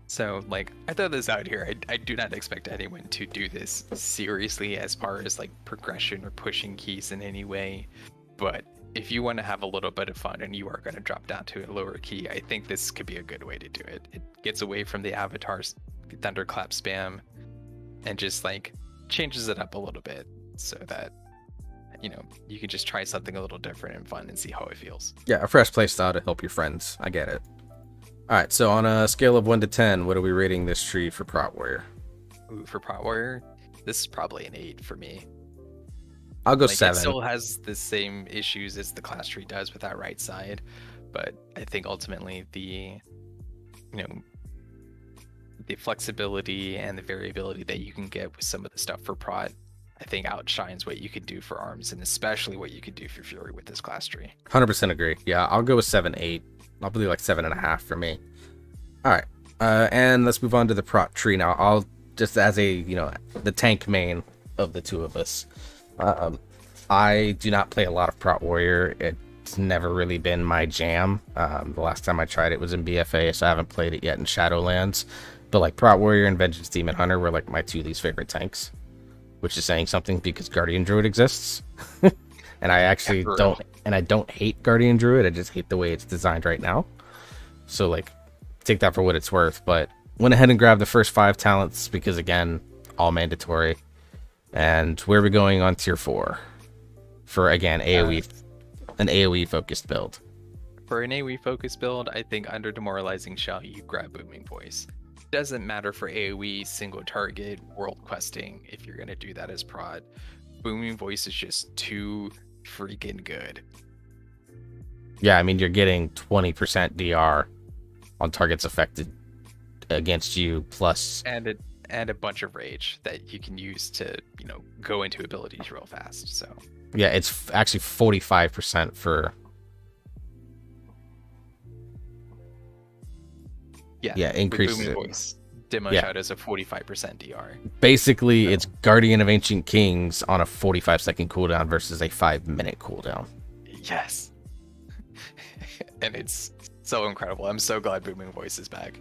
So, like, I throw this out here. I do not expect anyone to do this seriously as far as like progression or pushing keys in any way. But if you want to have a little bit of fun and you are going to drop down to a lower key, I think this could be a good way to do it. It gets away from the avatars Thunderclap spam and just like changes it up a little bit so that you can just try something a little different and fun and see how it feels. Yeah, a fresh playstyle to help your friends. I get it. All right, so on a scale of 1 to 10, what are we rating this tree for Brat Warrior? Ooh, for Brat Warrior, this is probably an 8 for me. I'll go Like, 7. it still has the same issues as the class tree does with that right side, but I think ultimately the flexibility and the variability that you can get with some of the stuff for prod, I think outshines what you could do for arms, and especially what you could do for fury with this class tree. 100% agree. Yeah, I'll go with 7, 8. I'll do like 7.5 for me. All right, and let's move on to the Prot tree now. I'll just, as a the tank main of the two of us, I do not play a lot of Prot Warrior. It's never really been my jam. The last time I tried it was in BFA, so I haven't played it yet in Shadowlands. But like Prot Warrior and Vengeance Demon Hunter were like my two least favorite tanks, which is saying something because Guardian Druid exists. And I actually don't, and I don't hate Guardian Druid. I just hate the way it's designed right now. So like, take that for what it's worth. But went ahead and grabbed the first 5 talents because again, all mandatory. And where are we going on tier 4 for again AOE, an AOE focused build? For an AOE focused build, I think under Demoralizing Shout you grab Booming Voice. Doesn't matter for AOE, single target, world questing, if you're gonna do that as prod. Booming Voice is just too freaking good. Yeah, I mean, you're getting 20% DR on targets affected against you, plus and a bunch of rage that you can use to go into abilities real fast. So yeah, it's actually 45% for yeah increases Booming it. Voice. Demo Shout is a 45% DR. Basically, it's Guardian of Ancient Kings on a 45-second cooldown versus a 5-minute cooldown. Yes. And it's so incredible. I'm so glad Booming Voice is back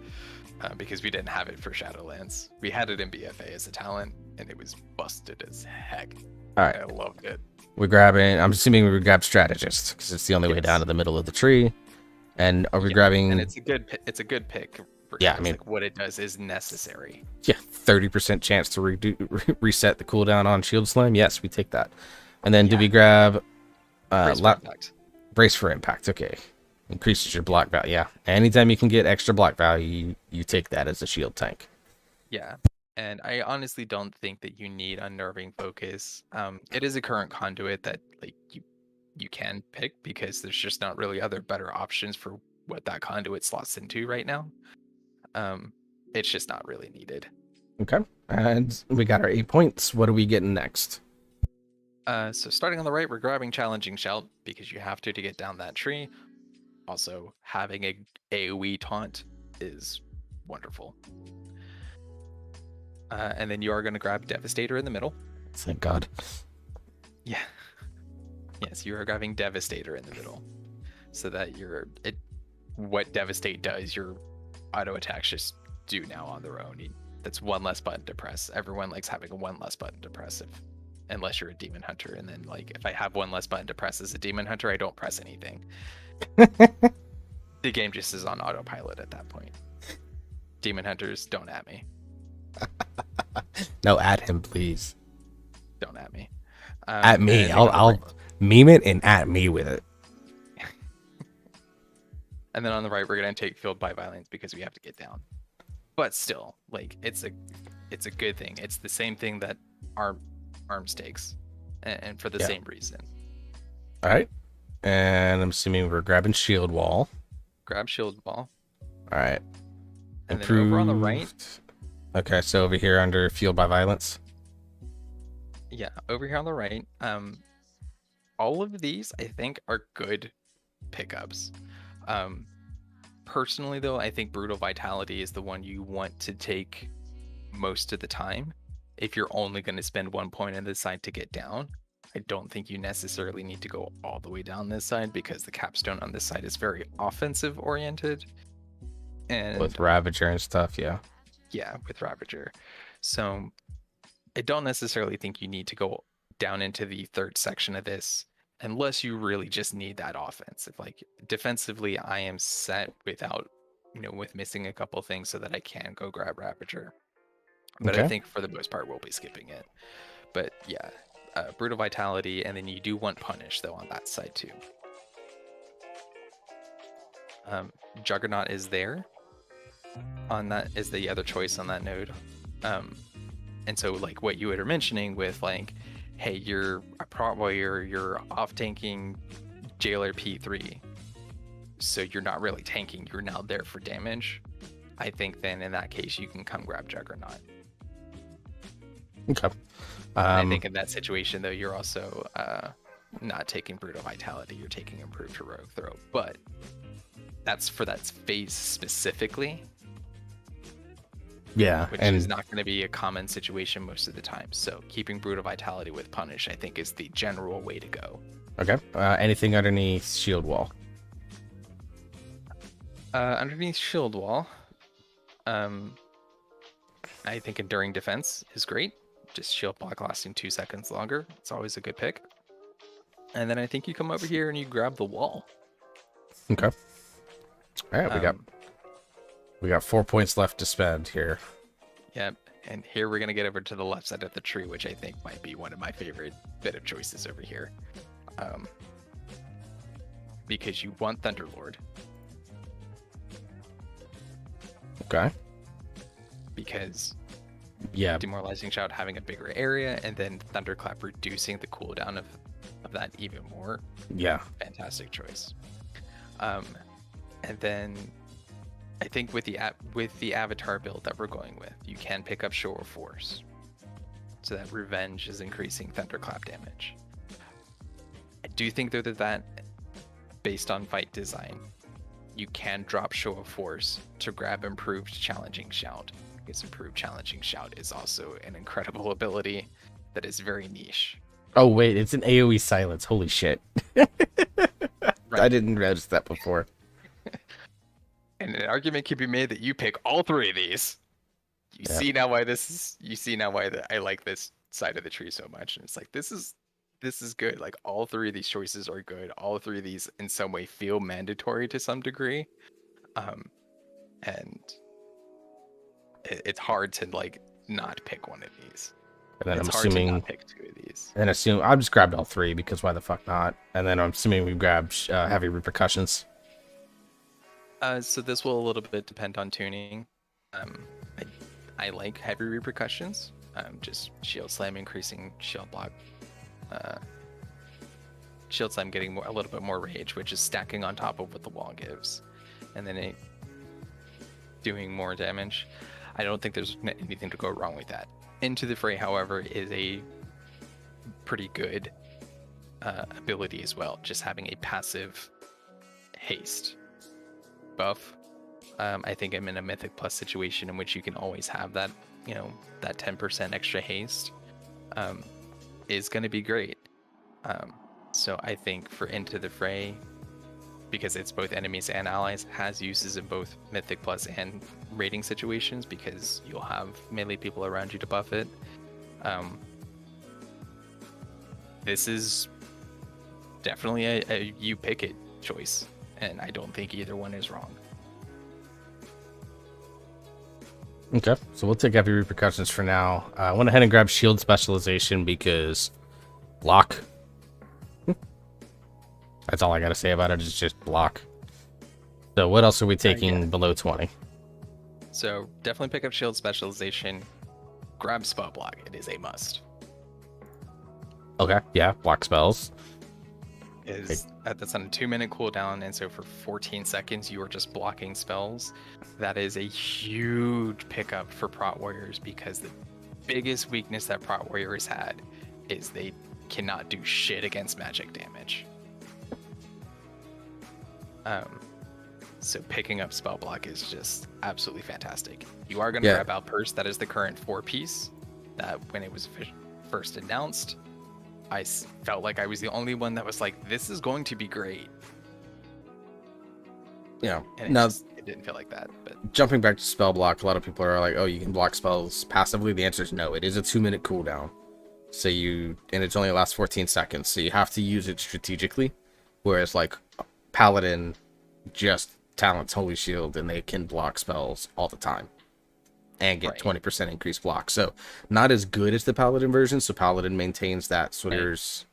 because we didn't have it for Shadowlands. We had it in BFA as a talent, and it was busted as heck. All right. I loved it. We're grabbing, I'm assuming we grab Strategist because it's the only way down to the middle of the tree. And are we grabbing... And it's a good pick. Yeah, I mean, like, what it does is necessary. Yeah, 30% chance to reset the cooldown on Shield Slam. Yes, we take that. And then do we grab Brace for Impact? Okay. Increases your block value. Yeah. Anytime you can get extra block value, you take that as a shield tank. Yeah. And I honestly don't think that you need Unnerving Focus. It is a current conduit that like you can pick because there's just not really other better options for what that conduit slots into right now. It's just not really needed. Okay. And we got our 8 points. What are we getting next? So starting on the right, we're grabbing Challenging Shout because you have to get down that tree. Also, having a AoE taunt is wonderful. And then you are going to grab Devastator in the middle. Thank God. Yeah. Yes, you are grabbing Devastator in the middle. So that what Devastate does, your auto attacks just do now on their own. That's one less button to press. Everyone likes having a one less button to press unless you're a Demon Hunter. And then like if I have one less button to press as a Demon Hunter, I don't press anything. The game just is on autopilot at that point. Demon Hunters, don't at me. No, at him, please. Don't at me. At me. I'll meme it and at me with it. And then on the right, we're gonna take Fueled by Violence because we have to get down. But still, like it's a good thing. It's the same thing that arms takes. and for the Yeah. same reason. All right. And I'm assuming we're grabbing shield wall. Grab shield wall. All right. And then over on the right. Improved. Okay, so over here under fueled by violence. Yeah, over here on the right. All of these I think are good pickups. Personally though, I think brutal vitality is the one you want to take most of the time. If you're only going to spend 1 point on this side to get down, I don't think you necessarily need to go all the way down this side, because the capstone on this side is very offensive oriented. And With Ravager and stuff, yeah. yeah, with Ravager. So I don't necessarily think you need to go down into the third section of this unless you really just need that offense. If like defensively, I am set without, with missing a couple things so that I can go grab Ravager. But Okay. I think for the most part, we'll be skipping it. But yeah, brutal vitality, and then you do want punish though on that side too. Juggernaut is there. On that is the other choice on that node. And so like what you were mentioning with like, hey, you're a Brat Warrior, you're off tanking Jailer P3, so you're not really tanking, you're now there for damage. I think then in that case you can come grab Juggernaut. Okay. I think in that situation though, you're also not taking brutal vitality, you're taking improved heroic throw, but that's for that phase specifically. Yeah, which and is not going to be a common situation most of the time. So keeping brutal vitality with punish, I think, is the general way to go. okay. Anything underneath shield wall? Underneath shield wall, I think enduring defense is great. Just shield block lasting 2 seconds longer. It's always a good pick. And then I think you come over here and you grab the wall. Okay. All right, we got 4 points left to spend here. Yep. And here we're gonna get over to the left side of the tree, which I think might be one of my favorite bit of choices over here. Because you want Thunderlord. Okay. Because Yeah. Demoralizing Shout having a bigger area, and then Thunderclap reducing the cooldown of that even more. Yeah. Fantastic choice. And then I think with the avatar build that we're going with, you can pick up Show of Force, so that Revenge is increasing Thunderclap damage. I do think though that based on fight design, you can drop Show of Force to grab improved Challenging Shout, because improved Challenging Shout is also an incredible ability that is very niche. Oh wait, it's an AoE silence. Holy shit. I didn't notice that before. And an argument can be made that you pick all three of these. You see now why I like this side of the tree so much. And it's like, this is good. Like all three of these choices are good. All three of these in some way feel mandatory to some degree. And it's hard to like not pick one of these. And then it's I'm hard assuming to not pick two of these. And I just grabbed all three because why the fuck not? And then I'm assuming we grabbed heavy repercussions. So this will a little bit depend on tuning. I like heavy repercussions. Just shield slam increasing shield block. Shield slam getting a little bit more rage, which is stacking on top of what the wall gives, and then it doing more damage. I don't think there's anything to go wrong with that. Into the Fray, however, is a pretty good ability as well. Just having a passive haste buff. I think I'm in a Mythic Plus situation in which you can always have that, that 10% extra haste is going to be great. So I think for Into the Fray, because it's both enemies and allies, has uses in both Mythic Plus and raiding situations, because you'll have melee people around you to buff it. This is definitely a you pick it choice, and I don't think either one is wrong. Okay, so we'll take heavy repercussions for now. I went ahead and grabbed shield specialization because block. That's all I gotta say about it, is just block. So what else are we taking below 20? So definitely pick up shield specialization. Grab spell block. It is a must. Okay, yeah, block spells. Is that's on a 2-minute cooldown, and so for 14 seconds you are just blocking spells. That is a huge pickup for Brat Warriors, because the biggest weakness that Brat Warriors had is they cannot do shit against magic damage. So picking up spell block is just absolutely fantastic. You are going to grab Outburst. That is the current 4-piece. That when it was first announced, I felt like I was the only one that was like, this is going to be great. Yeah. And it didn't feel like that. But jumping back to spell block, a lot of people are like, oh, you can block spells passively. The answer is no. It is a 2-minute cooldown. So and it only lasts 14 seconds. So you have to use it strategically. Whereas like Paladin just talents Holy Shield and they can block spells all the time and get 20% increased block. So not as good as the Paladin version. So Paladin maintains that Switter's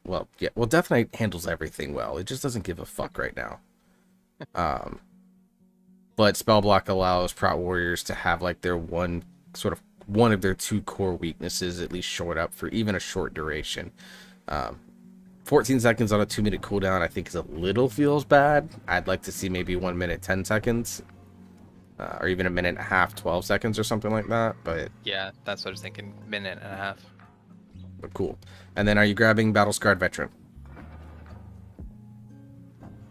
Death Knight handles everything well. It just doesn't give a fuck right now. But spell block allows Brat Warriors to have like their one of their 2 core weaknesses at least shored up for even a short duration. 14 seconds on a 2-minute cooldown, I think, is a little feels bad. I'd like to see maybe 1 minute 10 seconds, or even a minute and a half, 12 seconds or something like that. But yeah, that's what I was thinking. Minute and a half. But cool. And then, are you grabbing Battle Scarred Veteran?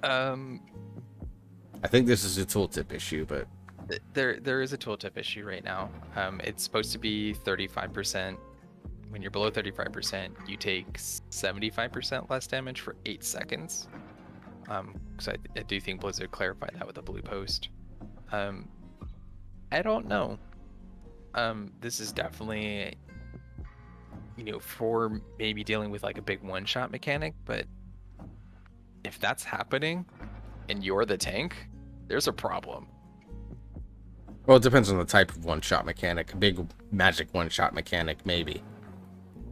I think this is a tooltip issue, but there is a tooltip issue right now. It's supposed to be 35%. When you're below 35%, you take 75% less damage for 8 seconds. So I do think Blizzard clarified that with the blue post. I don't know. This is definitely, for maybe dealing with like a big one-shot mechanic, but if that's happening and you're the tank, there's a problem. Well, it depends on the type of one-shot mechanic. A big magic one-shot mechanic, maybe.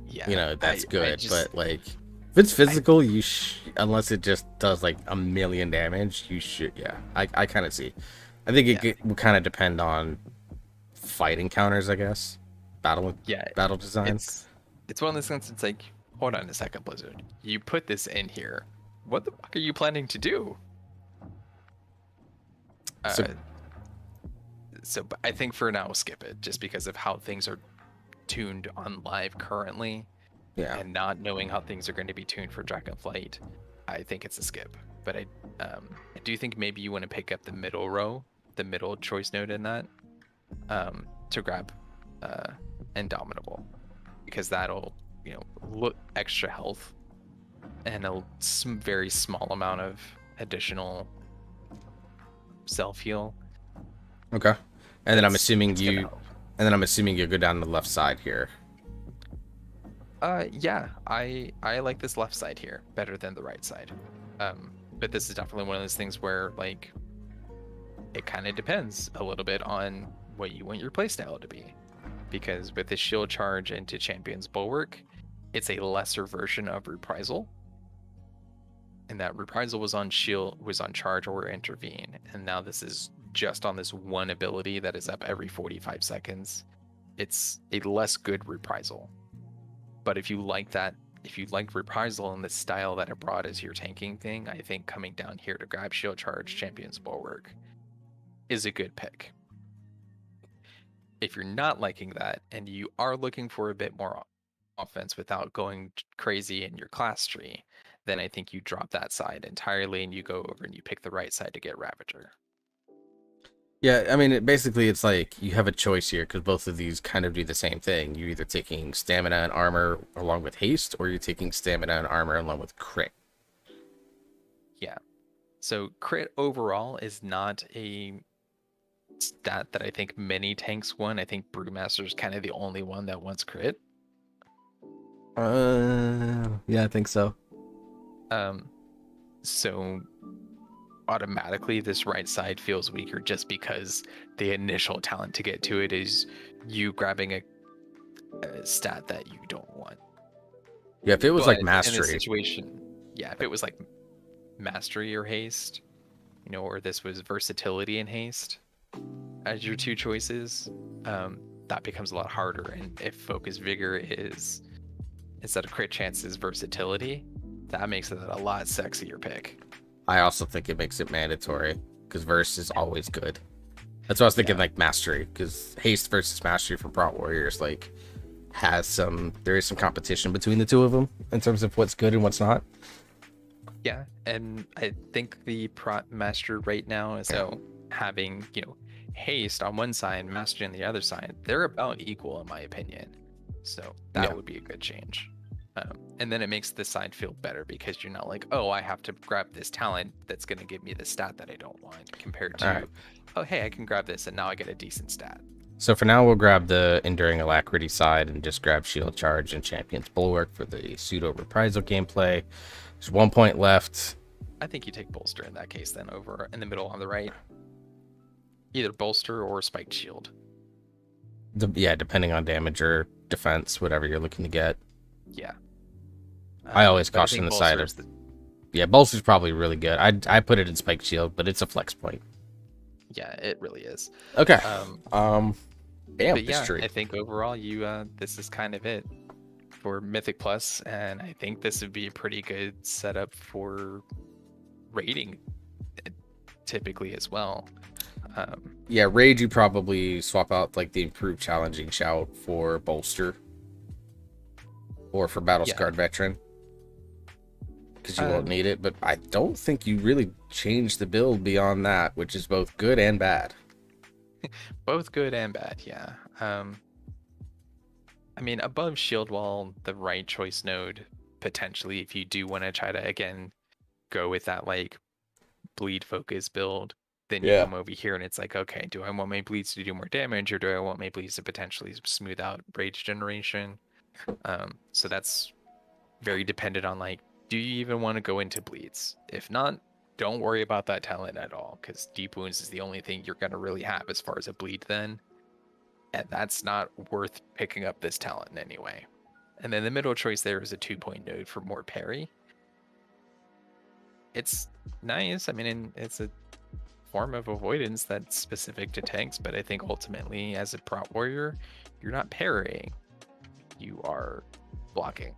Yeah, that's good. But like, if it's physical, unless it just does like a million damage, you should. Yeah, I kind of see. I think it will kind of depend on fight encounters, I guess. Battle design. It's one of those things. It's like, hold on a second, Blizzard. You put this in here. What the fuck are you planning to do? But I think for now we'll skip it, just because of how things are tuned on live currently, and not knowing how things are going to be tuned for Dragonflight. I think it's a skip. But I do think maybe you want to pick up the middle row, the middle choice node in that, to grab Indomitable, because that'll look extra health and a very small amount of additional self heal. Okay. And then I'm assuming you go down the left side here. Yeah, I like this left side here better than the right side. But this is definitely one of those things where like it kind of depends a little bit on what you want your playstyle to be. Because with the shield charge into Champion's Bulwark, it's a lesser version of Reprisal. And that Reprisal was on charge or intervene. And now this is just on this one ability that is up every 45 seconds. It's a less good Reprisal. But if you like Reprisal and the style that it brought as your tanking thing, I think coming down here to grab Shield Charge, Champion's Bulwark is a good pick. If you're not liking that and you are looking for a bit more offense without going crazy in your class tree, then I think you drop that side entirely and you go over and you pick the right side to get Ravager. Yeah, I mean, it's like you have a choice here, because both of these kind of do the same thing. You're either taking stamina and armor along with haste, or you're taking stamina and armor along with crit. Yeah. So crit overall is not a stat that I think many tanks want. I think Brewmaster is kind of the only one that wants crit. Yeah, I think so. So automatically this right side feels weaker just because the initial talent to get to it is you grabbing a stat that you don't want. Yeah, if it was like mastery. In this situation, yeah, if it was like mastery or haste, or this was versatility and haste as your two choices, that becomes a lot harder. And if focus vigor is instead of crit chances, versatility, that makes it a lot sexier pick. I also think it makes it mandatory because verse is always good. That's what I was thinking, like mastery, because haste versus mastery for Brat Warriors there is some competition between the two of them in terms of what's good and what's not. Yeah, and I think the Prot master right now is having haste on one side, mastery on the other side. They're about equal in my opinion, so that would be a good change. And then it makes the side feel better because you're not like, oh, I have to grab this talent that's going to give me the stat that I don't want, compared to, oh, hey, I can grab this and now I get a decent stat. So for now, we'll grab the Enduring Alacrity side and just grab Shield Charge and Champion's Bulwark for the pseudo reprisal gameplay. There's 1 point left. I think you take Bolster in that case then, over in the middle on the right. Either Bolster or Spiked Shield. Yeah, depending on damage or defense, whatever you're looking to get. Yeah. I always caution the side of... Yeah, Bolster's probably really good. I put it in Spiked Shield, but it's a flex point. Yeah, it really is. Okay. Damn, this tree. I think overall this is kind of it for Mythic Plus, and I think this would be a pretty good setup for raiding typically as well. Yeah, raid, you probably swap out like the improved challenging shout for Bolster or for Battle Scarred Veteran, because you won't need it. But I don't think you really change the build beyond that, which is both good and bad. Both good and bad, yeah. I mean, above Shield Wall, the right choice node, potentially, if you do want to try to, again, go with that, like, bleed focus build, then you come over here and it's like, okay, do I want my bleeds to do more damage, or do I want my bleeds to potentially smooth out rage generation? So that's very dependent on, like, do you even want to go into bleeds? If not, don't worry about that talent at all, because deep wounds is the only thing you're going to really have as far as a bleed then. And that's not worth picking up this talent in any way. And then the middle choice there is a 2-point node for more parry. It's nice. I mean, it's a form of avoidance that's specific to tanks, but I think ultimately as a Brat Warrior, you're not parrying. You are blocking.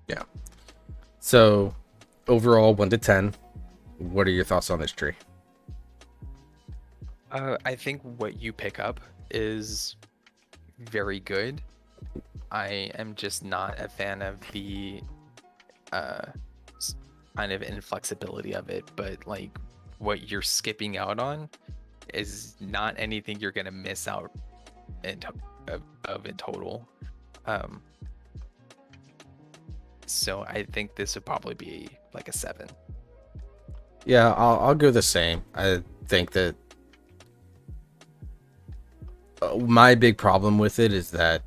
Yeah. So overall, 1 to 10, what are your thoughts on this tree? I think what you pick up is very good. I am just not a fan of the kind of inflexibility of it, but like what you're skipping out on is not anything you're gonna miss out in total. So I think this would probably be like a 7. Yeah, I'll go the same. I think that my big problem with it is that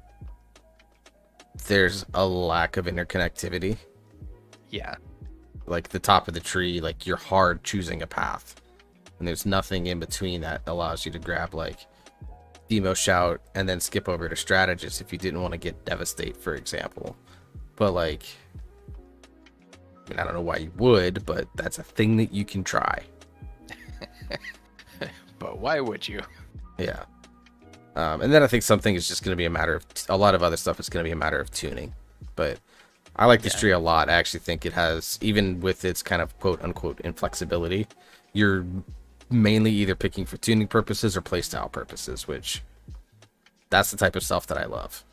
there's a lack of interconnectivity. Yeah. Like the top of the tree, like you're hard choosing a path. And there's nothing in between that allows you to grab like Demo Shout and then skip over to Strategist if you didn't want to get Devastate, for example. But like, I mean, I don't know why you would, but that's a thing that you can try. But why would you? Yeah. And then I think something is just going to be a matter of, a lot of other stuff is going to be a matter of tuning. But I like this tree a lot. I actually think it has, even with its kind of quote unquote inflexibility, you're mainly either picking for tuning purposes or playstyle purposes, which that's the type of stuff that I love.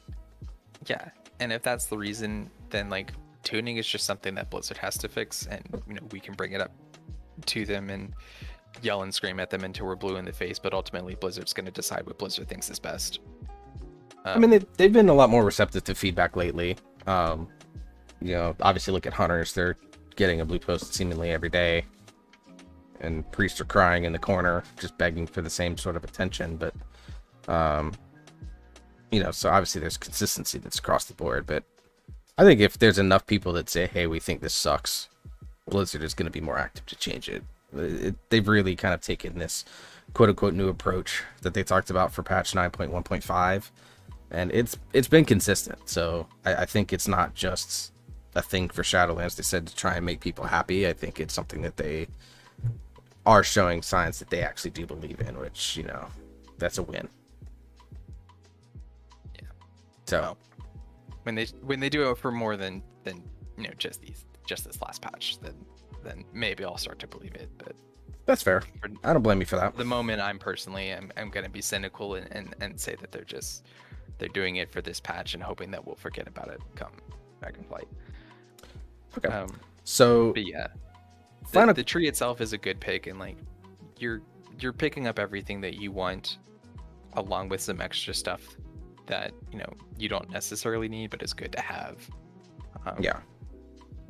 Yeah. And if that's the reason, then like tuning is just something that Blizzard has to fix, and we can bring it up to them and yell and scream at them until we're blue in the face, but ultimately Blizzard's going to decide what Blizzard thinks is best. I mean, they've been a lot more receptive to feedback lately. Obviously look at Hunters, they're getting a blue post seemingly every day, and priests are crying in the corner just begging for the same sort of attention. But so obviously there's consistency that's across the board. But I think if there's enough people that say, hey, we think this sucks, Blizzard is going to be more active to change it. They've really kind of taken this quote-unquote new approach that they talked about for patch 9.1.5, and it's been consistent. So I think it's not just a thing for Shadowlands, they said, to try and make people happy. I think it's something that they are showing signs that they actually do believe in, which, that's a win. Yeah. So when they do it for more than just this last patch, then maybe I'll start to believe it. But That's fair. for I don't blame you for that. the moment, I'm gonna be cynical and say that they're doing it for this patch and hoping that we'll forget about it come Dragonflight. Okay. So But yeah, final. the tree itself is a good pick, and like you're picking up everything that you want, along with some extra stuff that you don't necessarily need, but it's good to have. Yeah.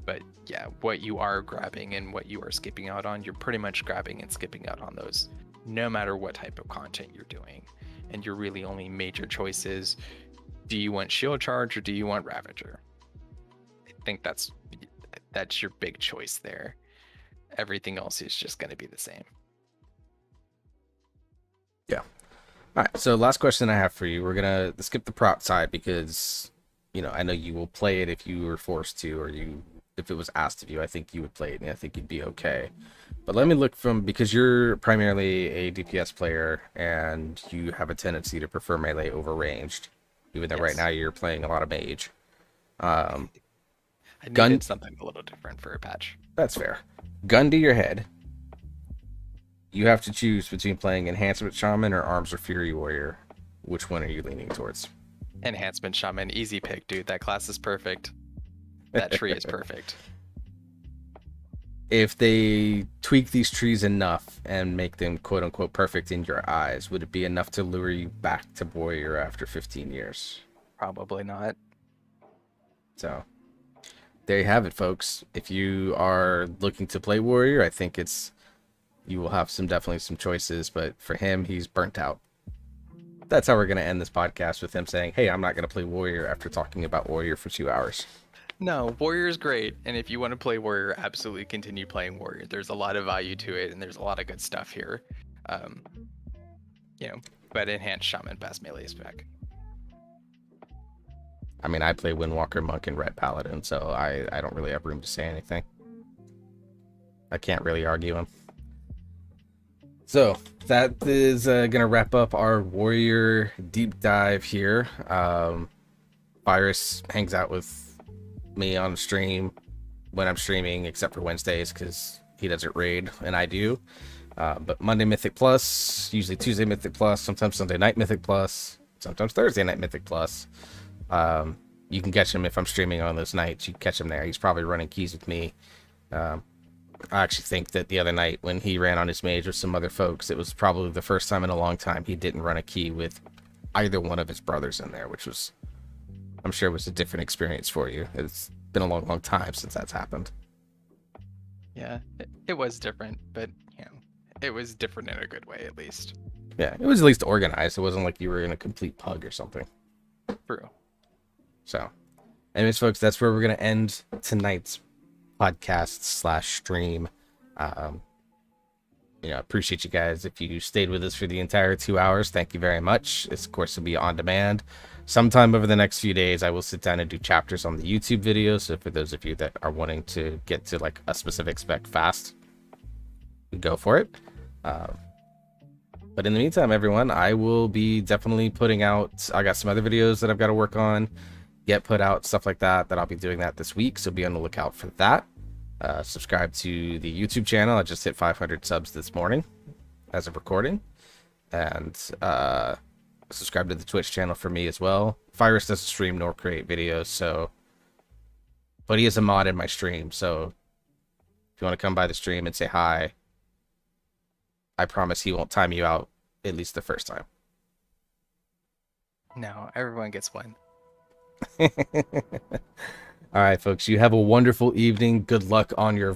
But yeah, what you are grabbing and what you are skipping out on, you're pretty much grabbing and skipping out on those, no matter what type of content you're doing. And your really only major choice is, do you want shield charge or do you want Ravager? I think that's your big choice there. Everything else is just going to be the same. Yeah. All right. So last question I have for you. We're gonna skip the prop side because I know you will play it if you were forced to, or if it was asked of you. I think you would play it, and I think you'd be okay. But let me look because you're primarily a DPS player and you have a tendency to prefer melee over ranged, even though right Yes. now you're playing a lot of mage. I Gun- needed something a little different for a patch. That's fair. Gun to your head. You have to choose between playing Enhancement Shaman or Arms or Fury Warrior. Which one are you leaning towards? Enhancement Shaman, easy pick, dude. That class is perfect. That tree is perfect. If they tweak these trees enough and make them quote unquote perfect in your eyes, would it be enough to lure you back to Warrior after 15 years? Probably not. So there you have it, folks. If you are looking to play Warrior, I think you will have definitely some choices, but for him, he's burnt out. That's how we're going to end this podcast, with him saying, hey, I'm not going to play Warrior after talking about Warrior for 2 hours. No, Warrior is great, and if you want to play Warrior, absolutely continue playing Warrior. There's a lot of value to it, and there's a lot of good stuff here. But Enhanced Shaman, best melee spec. I mean, I play Windwalker, Monk, and Red Paladin, so I don't really have room to say anything. I can't really argue him. So that is going to wrap up our Warrior deep dive here. Fyres hangs out with me on stream when I'm streaming, except for Wednesdays because he doesn't raid and I do. But Monday Mythic Plus, usually Tuesday Mythic Plus, sometimes Sunday Night Mythic Plus, sometimes Thursday Night Mythic Plus. You can catch him if I'm streaming on those nights. You can catch him there. He's probably running keys with me. I actually think that the other night when he ran on his mage with some other folks, it was probably the first time in a long time he didn't run a key with either one of his brothers in there, which was, I'm sure, was a different experience for you. It's been a long time since that's happened. Yeah, it was different, but it was different in a good way, at least. Yeah, it was at least organized. It wasn't like you were in a complete pug or something. True. So, anyways, folks, that's where we're going to end tonight's podcast/stream. Appreciate you guys. If you stayed with us for the entire 2 hours, thank you very much. This, of course, will be on demand. Sometime over the next few days, I will sit down and do chapters on the YouTube video. So for those of you that are wanting to get to like a specific spec fast, go for it. But in the meantime, everyone, I will be definitely putting out, I got some other videos that I've got to work on, get put out, stuff like that I'll be doing that this week. So be on the lookout for that. Subscribe to the YouTube channel. I just hit 500 subs this morning as of recording. And subscribe to the Twitch channel for me as well. Fyres doesn't stream nor create videos, but he is a mod in my stream. So if you want to come by the stream and say hi, I promise he won't time you out at least the first time. No, everyone gets one. All right, folks, you have a wonderful evening. Good luck on your